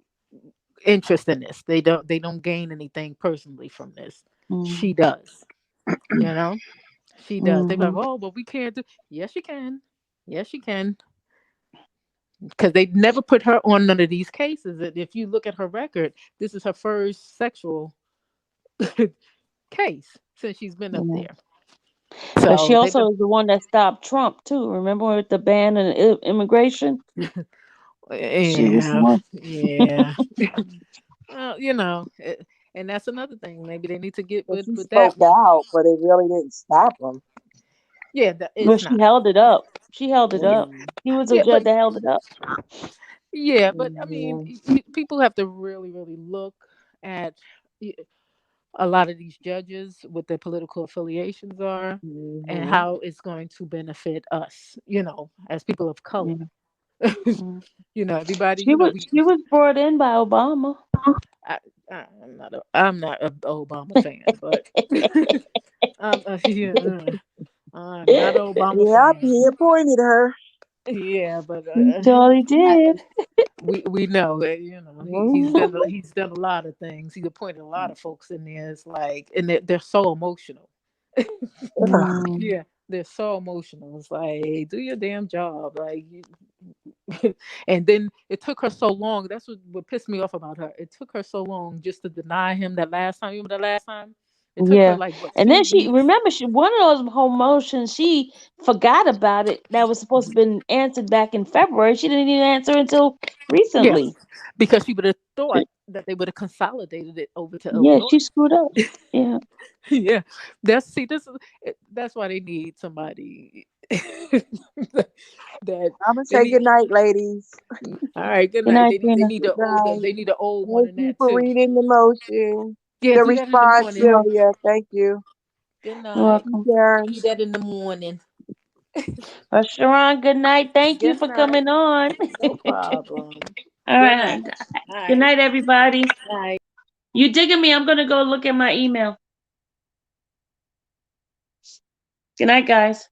interest in this. They don't gain anything personally from this. Mm. She does. You know, she does. They be like, Mhm. oh, but we can't do. Yes, you can. Yes, you can. Because they never put her on none of these cases. And if you look at her record, this is her first sexual case since she's been up Yeah. there. But she So they've been, also is the one that stopped Trump too. Remember with the ban and immigration? She was the yeah, one. yeah. Well, And that's another thing. Maybe they need to get But she with that spoke one. out, but it really didn't stop them. Yeah, Well, it's she not. held it up. She held it Yeah. up. He was a Yeah, judge but that held it up. yeah, but I mean, Mhm. people have to really, really look at y- a lot of these judges, what their political affiliations are, and Mhm. how it's going to benefit us, as people of color. Mm, mm. Everybody, She was brought in by Obama. I, I'm not a Obama fan, but yeah, I'm not an Obama Yep, fan. he appointed her. Yeah, but He totally did. we know that Mhm. he's done a lot of things. He's appointed a lot of folks in there. It's like, and they're so emotional. Mm. Yeah, they're so emotional. It's like, hey, do your damn job, like. And then it took her so long. That's what pissed me off about her. It took her so long just to deny him that last time. You remember the last time? It took her Yeah. like what, And then 2 weeks? she one of those whole motions, she forgot about it. That was supposed to have been answered back in February. She didn't even answer until Yeah, recently. because she would have thought that they would have consolidated it over to Yeah, Illinois. she screwed up. Yeah. Yeah, that's why they need somebody that I'm gonna they say need. good night, ladies. All right, good Good night. night, They Tina. need Good the older. night. They need an old one Thank in you that for too. reading the motion. Yeah, The do that in the response, morning. Sylvia. Thank you. Good You're night. welcome. Karen. Do that in the morning. Sharon, good night. Thank you Good for night. coming on. No problem. All Good night. right. All Good right. night, everybody. Night. You digging me? I'm gonna go look at my email. Good night, guys.